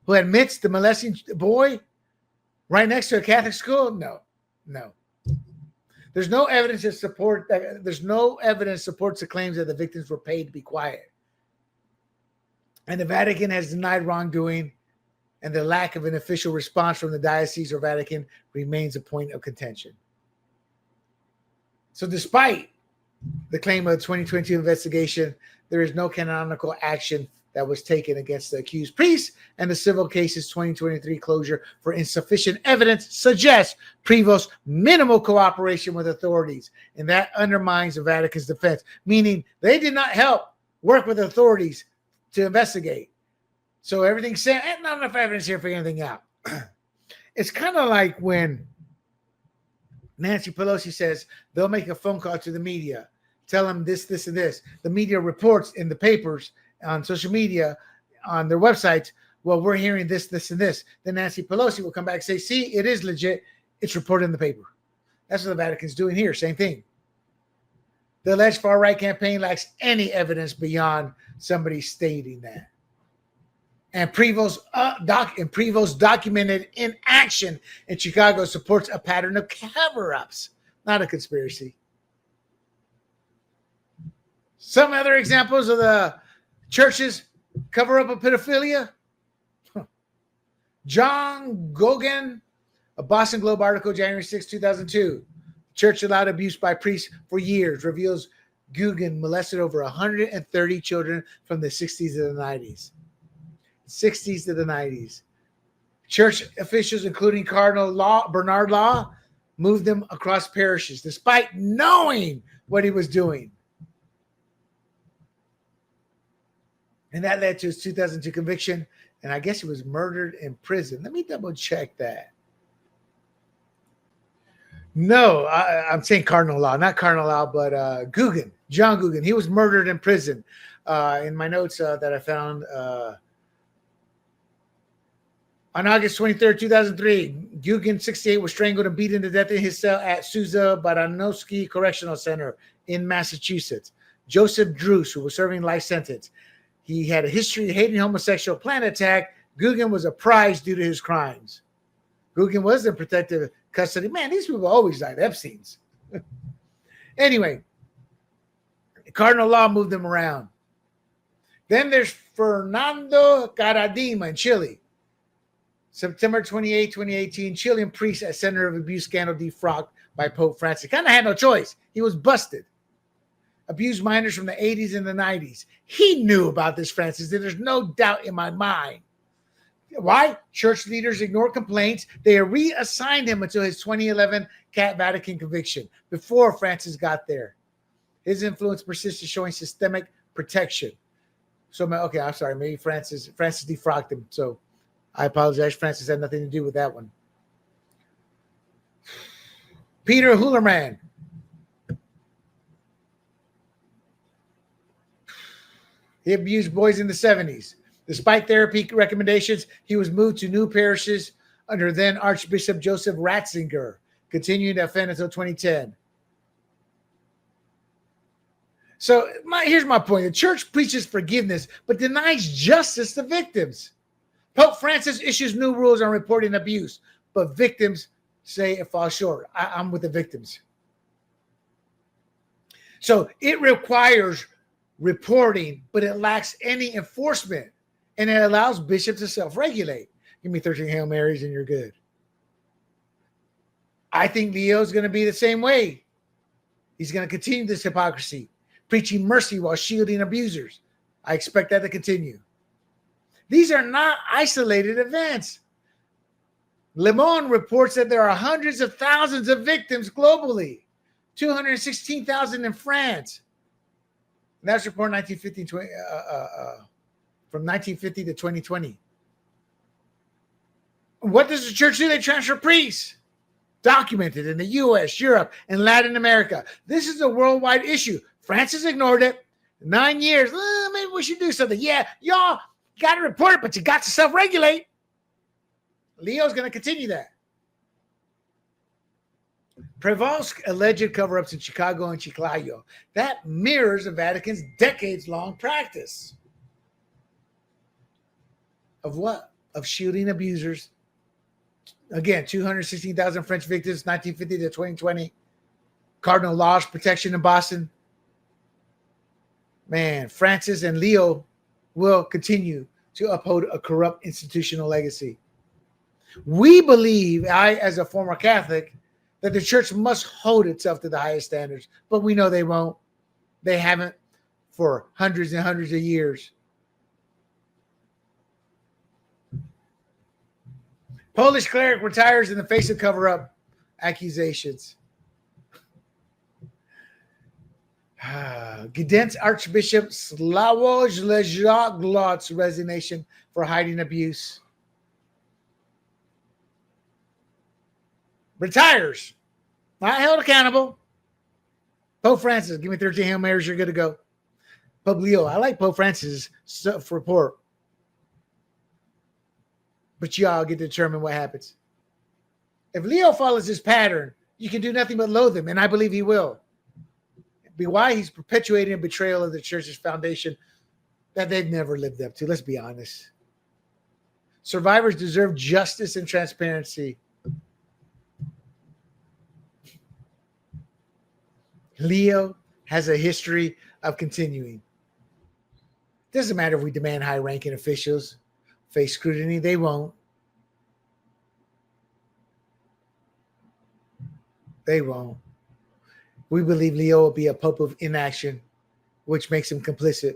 who admits to molesting a boy right next to a Catholic school? No. There's no evidence to support that. There's no evidence supports the claims that the victims were paid to be quiet. And the Vatican has denied wrongdoing, and the lack of an official response from the diocese or Vatican remains a point of contention. So despite the claim of the 2022 investigation, there is no canonical action that was taken against the accused priests, and the civil case's 2023 closure for insufficient evidence suggests Prevost's minimal cooperation with authorities, and that undermines the Vatican's defense, meaning they did not help work with authorities to investigate. So everything's saying, not enough evidence here for anything out. It's kind of like when Nancy Pelosi says they'll make a phone call to the media, tell them this, this, and this. The media reports in the papers, on social media, on their websites, well, we're hearing this, this, and this. Then Nancy Pelosi will come back and say, see, it is legit. It's reported in the paper. That's what the Vatican's doing here. Same thing. The alleged far-right campaign lacks any evidence beyond somebody stating that. And Prevost documented in action in Chicago supports a pattern of cover-ups, not a conspiracy. Some other examples of the church's cover-up of pedophilia. John Gogan, a Boston Globe article, January 6, 2002. Church allowed abuse by priests for years, reveals Guggen molested over 130 children from the 60s to the 90s. 60s to the 90s. Church officials, including Cardinal Bernard Law, moved them across parishes despite knowing what he was doing. And that led to his 2002 conviction, and I guess he was murdered in prison. Let me double check that. No, I'm saying Cardinal Law, not Cardinal Law, but Guggen, John Guggen. He was murdered in prison. In my notes that I found on August 23rd, 2003, Guggen, 68, was strangled and beaten to death in his cell at Souza Baranowski Correctional Center in Massachusetts. Joseph Druce, who was serving life sentence. He had a history of hating homosexual plan attack. Guggen was a prize due to his crimes. Guggen was in protective custody. Man, these people always died. Epstein's. Anyway, Cardinal Law moved them around. Then there's Fernando Caradima in Chile. September 28, 2018, Chilean priest at center of abuse scandal defrocked by Pope Francis. Kind of had no choice. He was busted. Abused minors from the 80s and the 90s. He knew about this, Francis. There's no doubt in my mind. Why? Church leaders ignored complaints. They reassigned him until his 2011 Vatican conviction, before Francis got there. His influence persisted, showing systemic protection. So, okay, I'm sorry. Maybe Francis defrocked him. So I apologize. Francis had nothing to do with that one. Peter Hullerman. He abused boys in the 70s. Despite therapy recommendations, he was moved to new parishes under then Archbishop Joseph Ratzinger, continuing to offend until 2010. So here's my point. The church preaches forgiveness, but denies justice to victims. Pope Francis issues new rules on reporting abuse, but victims say it falls short. I'm with the victims. So it requires reporting, but it lacks any enforcement, and it allows bishops to self-regulate. Give me 13 Hail Marys and you're good. I think Leo's going to be the same way. He's going to continue this hypocrisy, preaching mercy while shielding abusers. I expect that to continue. These are not isolated events. Le Monde reports that there are hundreds of thousands of victims globally, 216,000 in France. And that's report 1950, from 1950 to 2020. What does the church do? They transfer priests. Documented in the U.S., Europe, and Latin America. This is a worldwide issue. Francis ignored it. 9 years. Maybe we should do something. Yeah, y'all got to report it, but you got to self-regulate. Leo's going to continue that. Prevost's alleged cover-ups in Chicago and Chiclayo. That mirrors the Vatican's decades-long practice. Of what? Of shielding abusers. Again, 216,000 French victims, 1950 to 2020. Cardinal Law's protection in Boston. Man, Francis and Leo will continue to uphold a corrupt institutional legacy. We believe, I as a former Catholic, that the church must hold itself to the highest standards, but we know they won't. They haven't for hundreds and hundreds of years. Polish cleric retires in the face of cover-up accusations. Gdansk Archbishop Sławoj Lejak resignation for hiding abuse. Retires. Not held accountable. Pope Francis, give me 13 Hail Marys, you're good to go. Pope Leo, I like Pope Francis' self-report. But y'all get to determine what happens. If Leo follows this pattern, you can do nothing but loathe him, and I believe he will. Be why he's perpetuating a betrayal of the church's foundation that they've never lived up to. Let's be honest. Survivors deserve justice and transparency. Leo has a history of continuing. Doesn't matter if we demand high-ranking officials face scrutiny, they won't. They won't. We believe Leo will be a pope of inaction, which makes him complicit.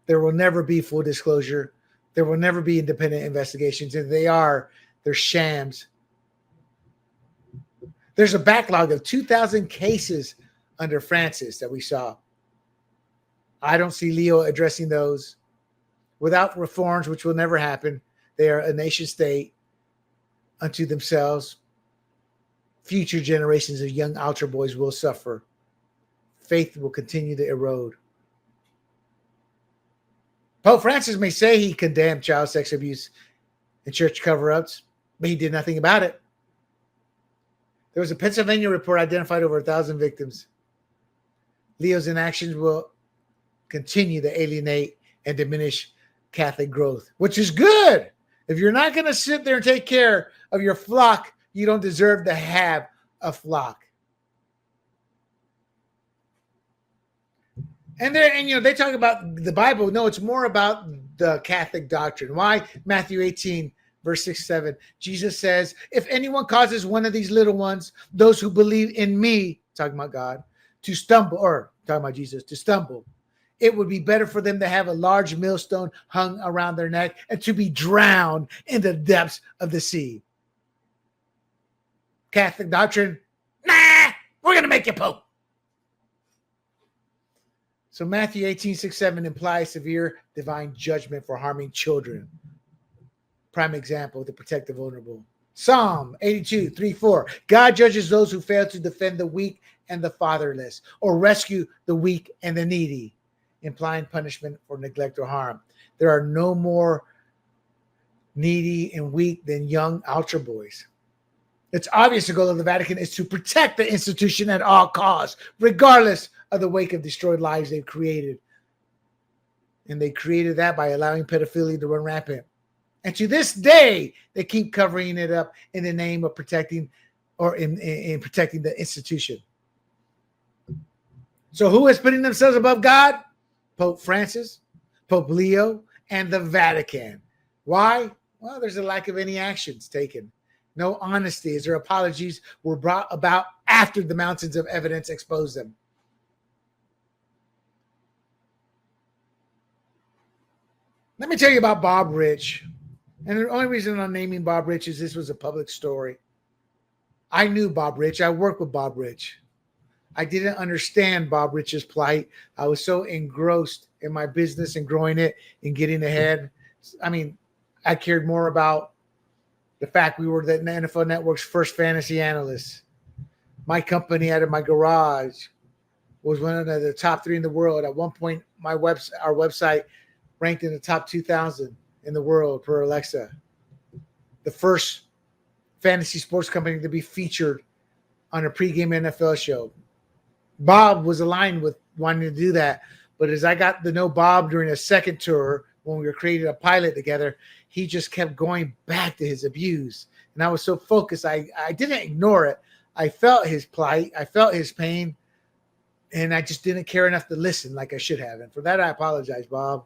There will never be full disclosure. There will never be independent investigations. If they are, they're shams. There's a backlog of 2,000 cases under Francis that we saw. I don't see Leo addressing those. Without reforms, which will never happen, they are a nation state unto themselves. Future generations of young altar boys will suffer. Faith will continue to erode. Pope Francis may say he condemned child sex abuse and church cover-ups, but he did nothing about it. There was a Pennsylvania report identified over 1,000 victims. Leo's inactions will continue to alienate and diminish Catholic growth, which is good. If you're not going to sit there and take care of your flock, you don't deserve to have a flock. And they talk about the Bible. No, it's more about the Catholic doctrine. Why? Matthew 18, verse 6, 7. Jesus says, if anyone causes one of these little ones, those who believe in me, talking about God, to stumble, or talking about Jesus, to stumble, it would be better for them to have a large millstone hung around their neck and to be drowned in the depths of the sea. Catholic doctrine, nah, we're going to make you pope. So Matthew 18, 6, 7 implies severe divine judgment for harming children. Prime example, to protect the vulnerable. Psalm 82, 3, 4. God judges those who fail to defend the weak and the fatherless, or rescue the weak and the needy, implying punishment for neglect or harm. There are no more needy and weak than young altar boys. It's obvious the goal of the Vatican is to protect the institution at all costs, regardless of the wake of destroyed lives they've created. And they created that by allowing pedophilia to run rampant. And to this day, they keep covering it up in the name of protecting, or in protecting the institution. So who is putting themselves above God? Pope Francis, Pope Leo, and the Vatican. Why? Well, there's a lack of any actions taken. No honesty as their apologies were brought about after the mountains of evidence exposed them. Let me tell you about Bob Rich. And the only reason I'm naming Bob Rich is this was a public story. I knew Bob Rich. I worked with Bob Rich. I didn't understand Bob Rich's plight. I was so engrossed in my business and growing it and getting ahead. I mean, I cared more about the fact we were the NFL Network's first fantasy analysts. My company out of my garage was one of the top 3 in the world. At one point, our website ranked in the top 2,000 in the world per Alexa. The first fantasy sports company to be featured on a pregame NFL show. Bob was aligned with wanting to do that. But as I got to know Bob during a second tour, when we were creating a pilot together, he just kept going back to his abuse. And I was so focused, I didn't ignore it. I felt his plight. I felt his pain. And I just didn't care enough to listen like I should have. And for that, I apologize, Bob.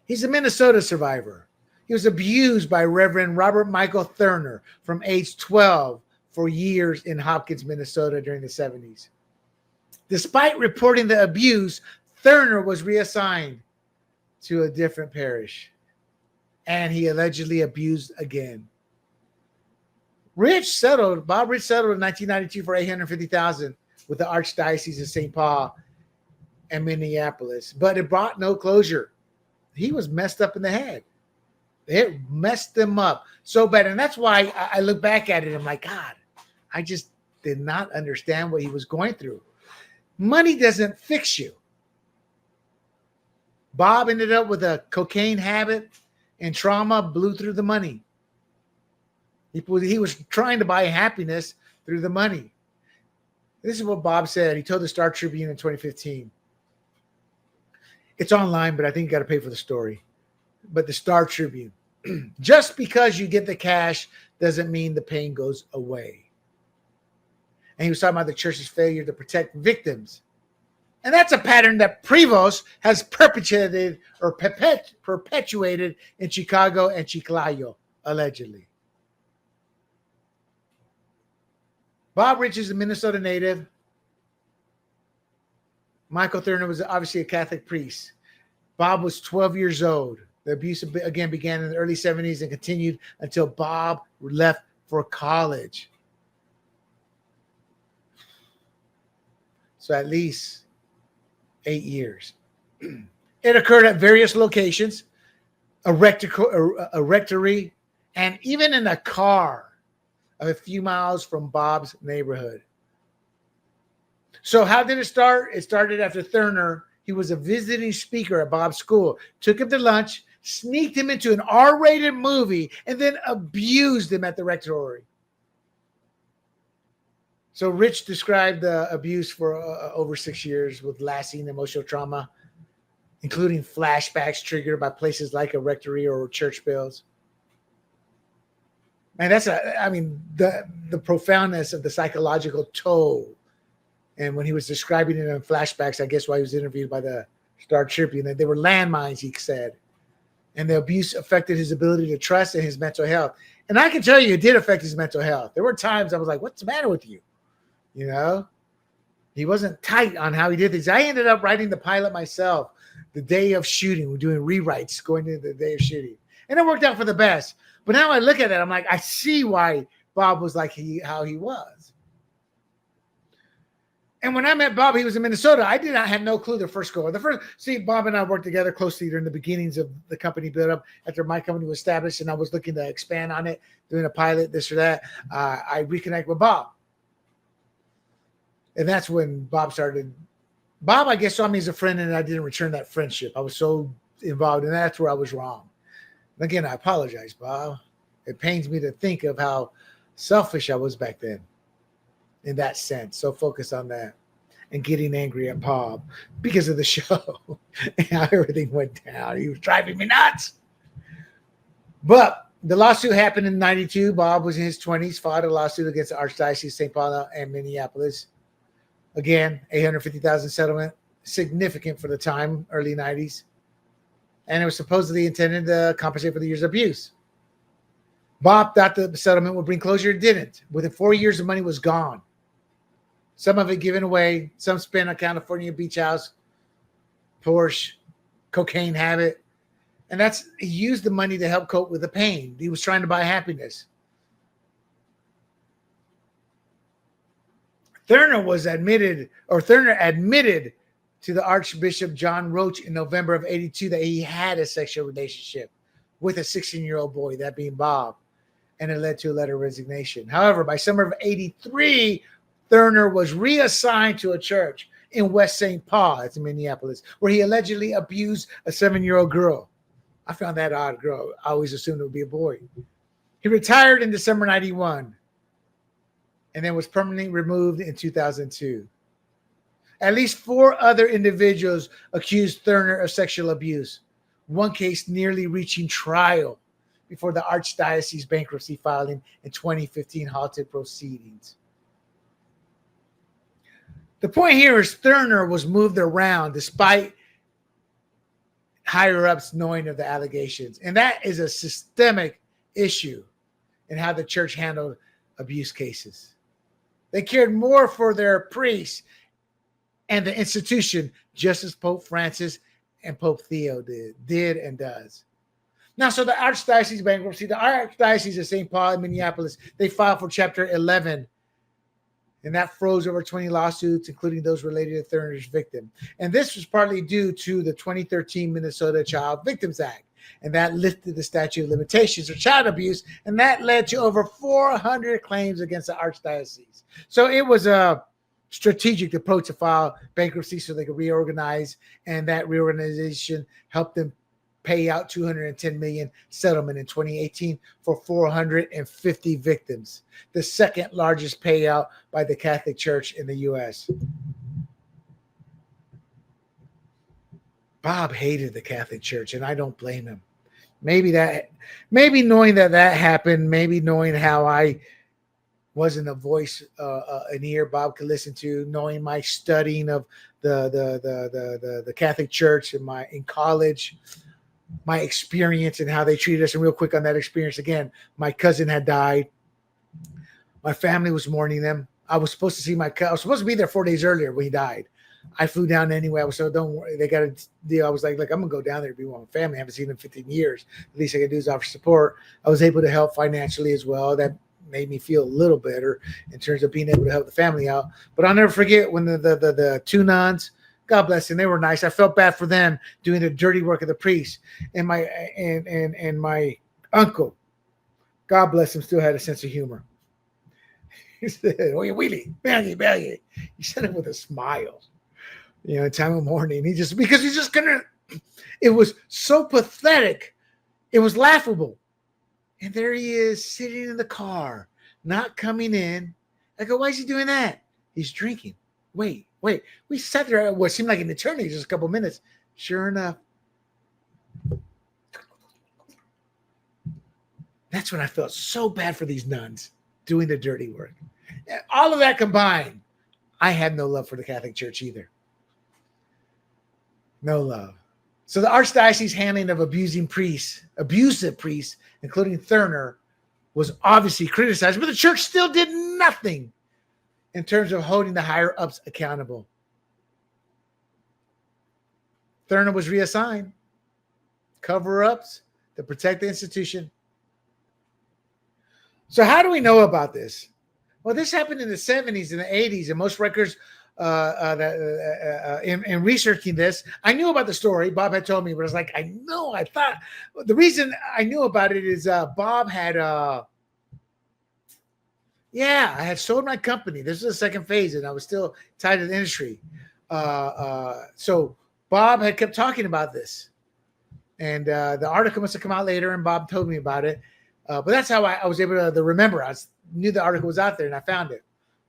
He's a Minnesota survivor. He was abused by Reverend Robert Michael Thurner from age 12 for years in Hopkins, Minnesota during the 70s. Despite reporting the abuse, Thurner was reassigned to a different parish, and he allegedly abused again. Bob Rich settled in 1992 for $850,000 with the Archdiocese of St. Paul and Minneapolis, but it brought no closure. He was messed up in the head. It messed him up so bad, and that's why I look back at it and I'm like, God, I just did not understand what he was going through. Money doesn't fix you. Bob ended up with a cocaine habit, and trauma blew through the money. He was trying to buy happiness through the money. This is what Bob said. He told the Star Tribune in 2015. It's online, but I think you got to pay for the story. But the Star Tribune. Just because you get the cash doesn't mean the pain goes away. And he was talking about the church's failure to protect victims. And that's a pattern that Prevost has perpetuated in Chicago and Chiclayo, allegedly. Bob Rich is a Minnesota native. Michael Thurner was obviously a Catholic priest. Bob was 12 years old. The abuse again began in the early 70s and continued until Bob left for college. So at least 8 years. It occurred at various locations, a rectory, and even in a car a few miles from Bob's neighborhood. So how did it start? It started after Thurner. He was a visiting speaker at Bob's school, took him to lunch, sneaked him into an R-rated movie, and then abused him at the rectory. So Rich described the abuse for over 6 years with lasting emotional trauma, including flashbacks triggered by places like a rectory or church bells. Man, the profoundness of the psychological toll. And when he was describing it in flashbacks, I guess while he was interviewed by the Star Tribune, that they were landmines, he said. And the abuse affected his ability to trust and his mental health. And I can tell you, it did affect his mental health. There were times I was like, what's the matter with you? You know? He wasn't tight on how he did things. I ended up writing the pilot myself the day of shooting. We're doing rewrites going into the day of shooting. And it worked out for the best. But now I look at it, I'm like, I see why Bob was like how he was. And when I met Bob, he was in Minnesota. I did not have no clue the first go. Bob and I worked together closely during the beginnings of the company build up after my company was established, and I was looking to expand on it, doing a pilot, this or that. I reconnect with Bob. And that's when Bob started. Bob, I guess, saw me as a friend, and I didn't return that friendship. I was so involved, and that's where I was wrong. And again, I apologize, Bob. It pains me to think of how selfish I was back then. In that sense, so focused on that and getting angry at Bob because of the show and how everything went down. He was driving me nuts. But the lawsuit happened in 92. Bob was in his 20s, filed a lawsuit against the Archdiocese of St. Paul and Minneapolis. Again, $850,000 settlement, significant for the time, early 90s. And it was supposedly intended to compensate for the years of abuse. Bob thought the settlement would bring closure. It didn't. Within 4 years, the money was gone. Some of it given away, some spent on California beach house, Porsche, cocaine habit. And he used the money to help cope with the pain. He was trying to buy happiness. Thurner admitted to the Archbishop John Roach in November of 82 that he had a sexual relationship with a 16-year-old boy, that being Bob, and it led to a letter of resignation. However, by summer of 83, Thurner was reassigned to a church in West St. Paul, it's in Minneapolis, where he allegedly abused a 7-year-old girl. I found that odd, girl. I always assumed it would be a boy. He retired in December 91 and then was permanently removed in 2002. At least 4 other individuals accused Thurner of sexual abuse. One case nearly reaching trial before the Archdiocese bankruptcy filing in 2015 halted proceedings. The point here is Thurner was moved around despite higher-ups knowing of the allegations. And that is a systemic issue in how the church handled abuse cases. They cared more for their priests and the institution, just as Pope Francis and Pope Leo did and does. Now, so the Archdiocese bankruptcy, the Archdiocese of St. Paul and Minneapolis, they filed for Chapter 11, and that froze over 20 lawsuits, including those related to Thurner's victim. And this was partly due to the 2013 Minnesota Child Victims Act, and that lifted the statute of limitations for child abuse, and that led to over 400 claims against the Archdiocese. So it was a strategic approach to file bankruptcy so they could reorganize, and that reorganization helped them pay out $210 million settlement in 2018 for 450 victims, the second largest payout by the Catholic Church in the U.S. Bob hated the Catholic Church, and I don't blame him. Maybe knowing that happened, maybe knowing how I wasn't a voice, an ear Bob could listen to, knowing my studying of the Catholic Church in college, my experience and how they treated us. And real quick on that experience again, my cousin had died. My family was mourning them. I was supposed to see I was supposed to be there 4 days earlier when he died. I flew down anyway. I was so don't worry. They got a deal. I was like, look, I'm gonna go down there to be with my family. I haven't seen them in 15 years. The least I can do is offer support. I was able to help financially as well. That made me feel a little better in terms of being able to help the family out. But I'll never forget when the two nuns, God bless them, they were nice. I felt bad for them doing the dirty work of the priest. And my uncle, God bless him, still had a sense of humor. He said, "Oye, Willie, belly." He said it with a smile. Time of morning. Because he's just gonna. It was so pathetic. It was laughable. And there he is sitting in the car, not coming in. I go, why is he doing that? He's drinking. Wait. We sat there what seemed like an eternity, just a couple minutes. Sure enough. That's when I felt so bad for these nuns doing the dirty work. All of that combined, I had no love for the Catholic Church either. No love. So the Archdiocese handling of abusive priests, including Thurner, was obviously criticized, but the church still did nothing in terms of holding the higher-ups accountable. Thurner was reassigned. Cover-ups to protect the institution. So how do we know about this? Well, this happened in the 70s and the 80s, and most records in researching this, I knew about the story. Bob had told me, but I was like, I thought the reason I knew about it is Bob had, I had sold my company. This is the second phase, and I was still tied to the industry. So Bob had kept talking about this, and the article must have come out later, and Bob told me about it. But that's how I was able to remember. I knew the article was out there, and I found it.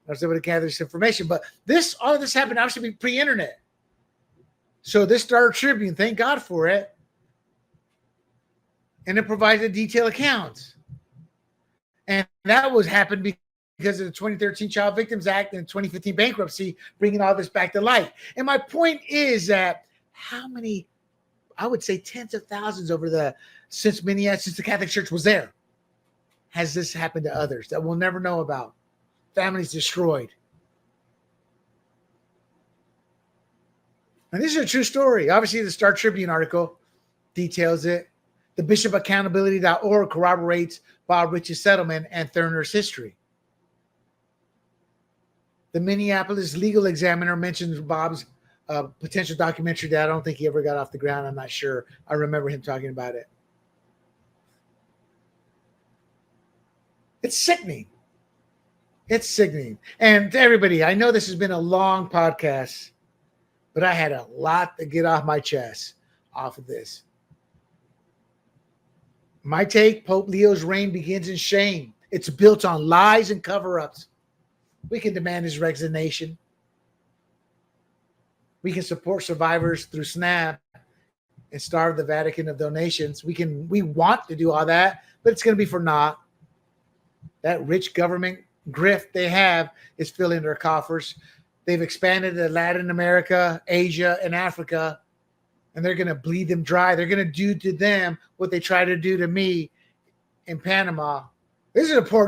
I was able to gather this information. But all of this happened obviously pre-internet. So this Star Tribune, thank God for it. And it provided detailed accounts. And that happened because of the 2013 Child Victims Act and 2015 bankruptcy, bringing all this back to light. And my point is that how many, I would say tens of thousands since the Catholic Church was there, has this happened to others that we'll never know about? Families destroyed. And this is a true story. Obviously, the Star Tribune article details it. The bishopaccountability.org corroborates Bob Rich's settlement and Thurner's history. The Minneapolis Legal Examiner mentions Bob's potential documentary that I don't think he ever got off the ground. I'm not sure. I remember him talking about it. It's sickening. It's sickening. And to everybody, I know this has been a long podcast, but I had a lot to get off my chest off of this. My take, Pope Leo's reign begins in shame. It's built on lies and cover-ups. We can demand his resignation. We can support survivors through SNAP and starve the Vatican of donations. We want to do all that, but it's going to be for naught. That rich government grift they have is filling their coffers. They've expanded to Latin America, Asia, and Africa, and they're going to bleed them dry. They're going to do to them what they try to do to me in Panama. This is a poor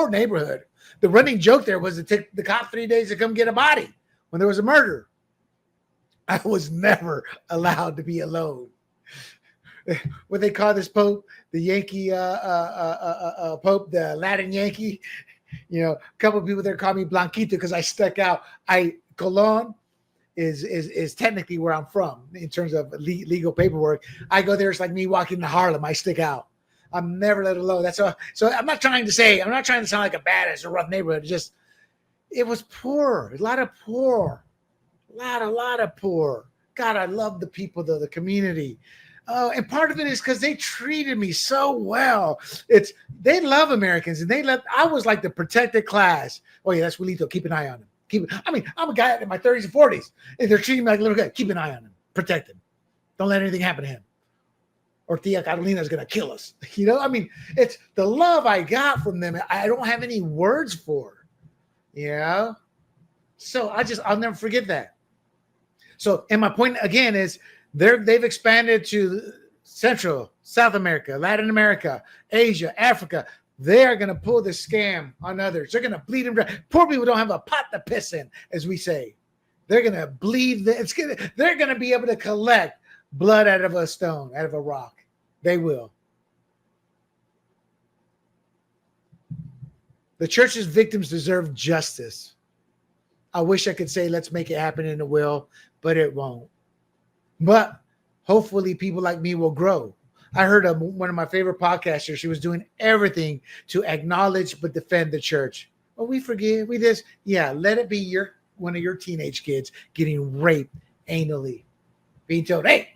neighborhood. The running joke there was it took the cop 3 days to come get a body when there was a murder. I was never allowed to be alone. What they call this Pope, the Yankee Pope, the Latin Yankee. A couple of people there call me Blanquito because I stuck out. Colon is technically where I'm from in terms of legal paperwork. I go there, it's like me walking to Harlem. I stick out. I'm never let alone. So I'm not trying to sound like a badass or rough neighborhood. It was poor. A lot of poor. God, I love the people though, the community. And part of it is because they treated me so well. They love Americans, and I was like the protected class. Oh yeah, that's Wilito. Keep an eye on him. I'm a guy in my 30s and 40s, and they're treating me like a little guy. Keep an eye on him. Protect him. Don't let anything happen to him. Or Tia Carolina is going to kill us. You know, I mean, it's the love I got from them. I don't have any words for, you know? So I'll never forget that. So, and my point again is they've expanded to Central, South America, Latin America, Asia, Africa. They are going to pull the scam on others. They're going to bleed them dry. Poor people don't have a pot to piss in, as we say. They're going to bleed. They're going to be able to collect blood out of a stone, out of a rock. They will. The church's victims deserve justice. I wish I could say, let's make it happen, and it will, but it won't. But hopefully people like me will grow. I heard one of my favorite podcasters. She was doing everything to acknowledge but defend the church. Oh, we forgive. We this. Yeah, let it be one of your teenage kids getting raped anally. Being told, hey,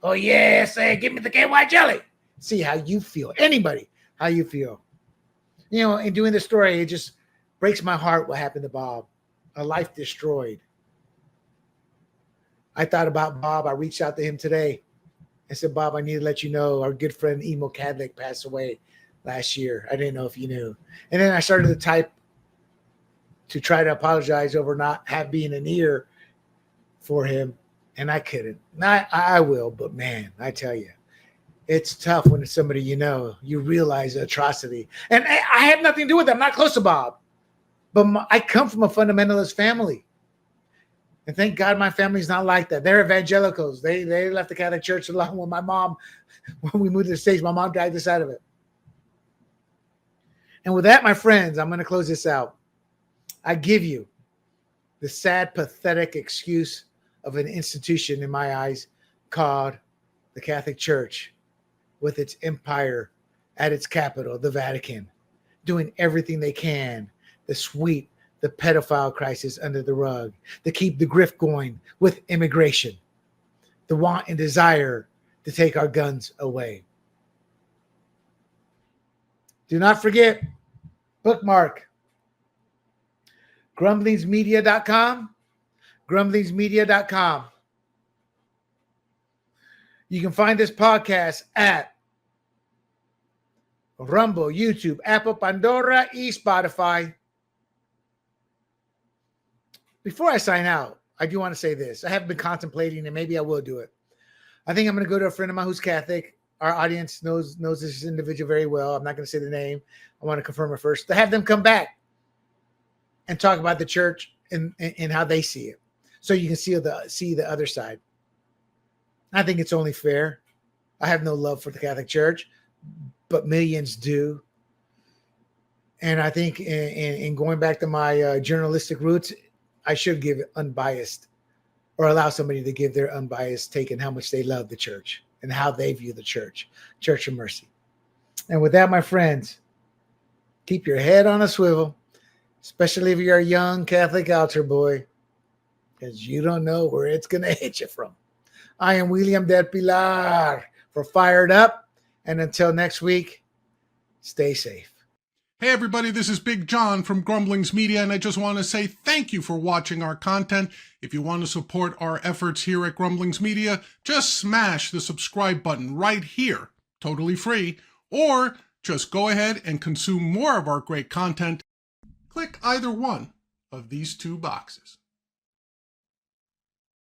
oh, yes, give me the KY jelly. See how you feel. Anybody, how you feel. You know, in doing this story, it just breaks my heart what happened to Bob. A life destroyed. I thought about Bob. I reached out to him today. I said, Bob, I need to let you know our good friend Emo Cadlick passed away last year. I didn't know if you knew. And then I started to type to try to apologize over not being an ear for him. And I couldn't. I will, but man, I tell you, it's tough when it's somebody you realize the atrocity. And I have nothing to do with it. I'm not close to Bob. But I come from a fundamentalist family. And thank God my family's not like that. They're evangelicals. They left the Catholic Church alone when my mom, when we moved to the States, my mom died this side of it. And with that, my friends, I'm going to close this out. I give you the sad, pathetic excuse of an institution in my eyes called the Catholic Church, with its empire at its capital, the Vatican, doing everything they can to sweep the pedophile crisis under the rug, to keep the grift going with immigration, the want and desire to take our guns away. Do not forget, bookmark grumblingsmedia.com, grumblingsmedia.com. You can find this podcast at Rumble, YouTube, Apple, Pandora, and Spotify. Before I sign out, I do want to say this. I have been contemplating, and maybe I will do it. I think I'm going to go to a friend of mine who's Catholic. Our audience knows this individual very well. I'm not going to say the name. I want to confirm it first. To have them come back and talk about the church and how they see it, so you can see the other side. I think it's only fair. I have no love for the Catholic Church, but millions do. And I think in going back to my journalistic roots, I should give unbiased, or allow somebody to give their unbiased take on how much they love the church and how they view the church of mercy. And with that, my friends, keep your head on a swivel, especially if you're a young Catholic altar boy, because you don't know where it's going to hit you from. I am William Del Pilar for Fired Up. And until next week, stay safe. Hey everybody, this is Big John from Grumblings Media, and I just want to say thank you for watching our content. If you want to support our efforts here at Grumblings Media, just smash the subscribe button right here, totally free, or just go ahead and consume more of our great content. Click either one of these two boxes.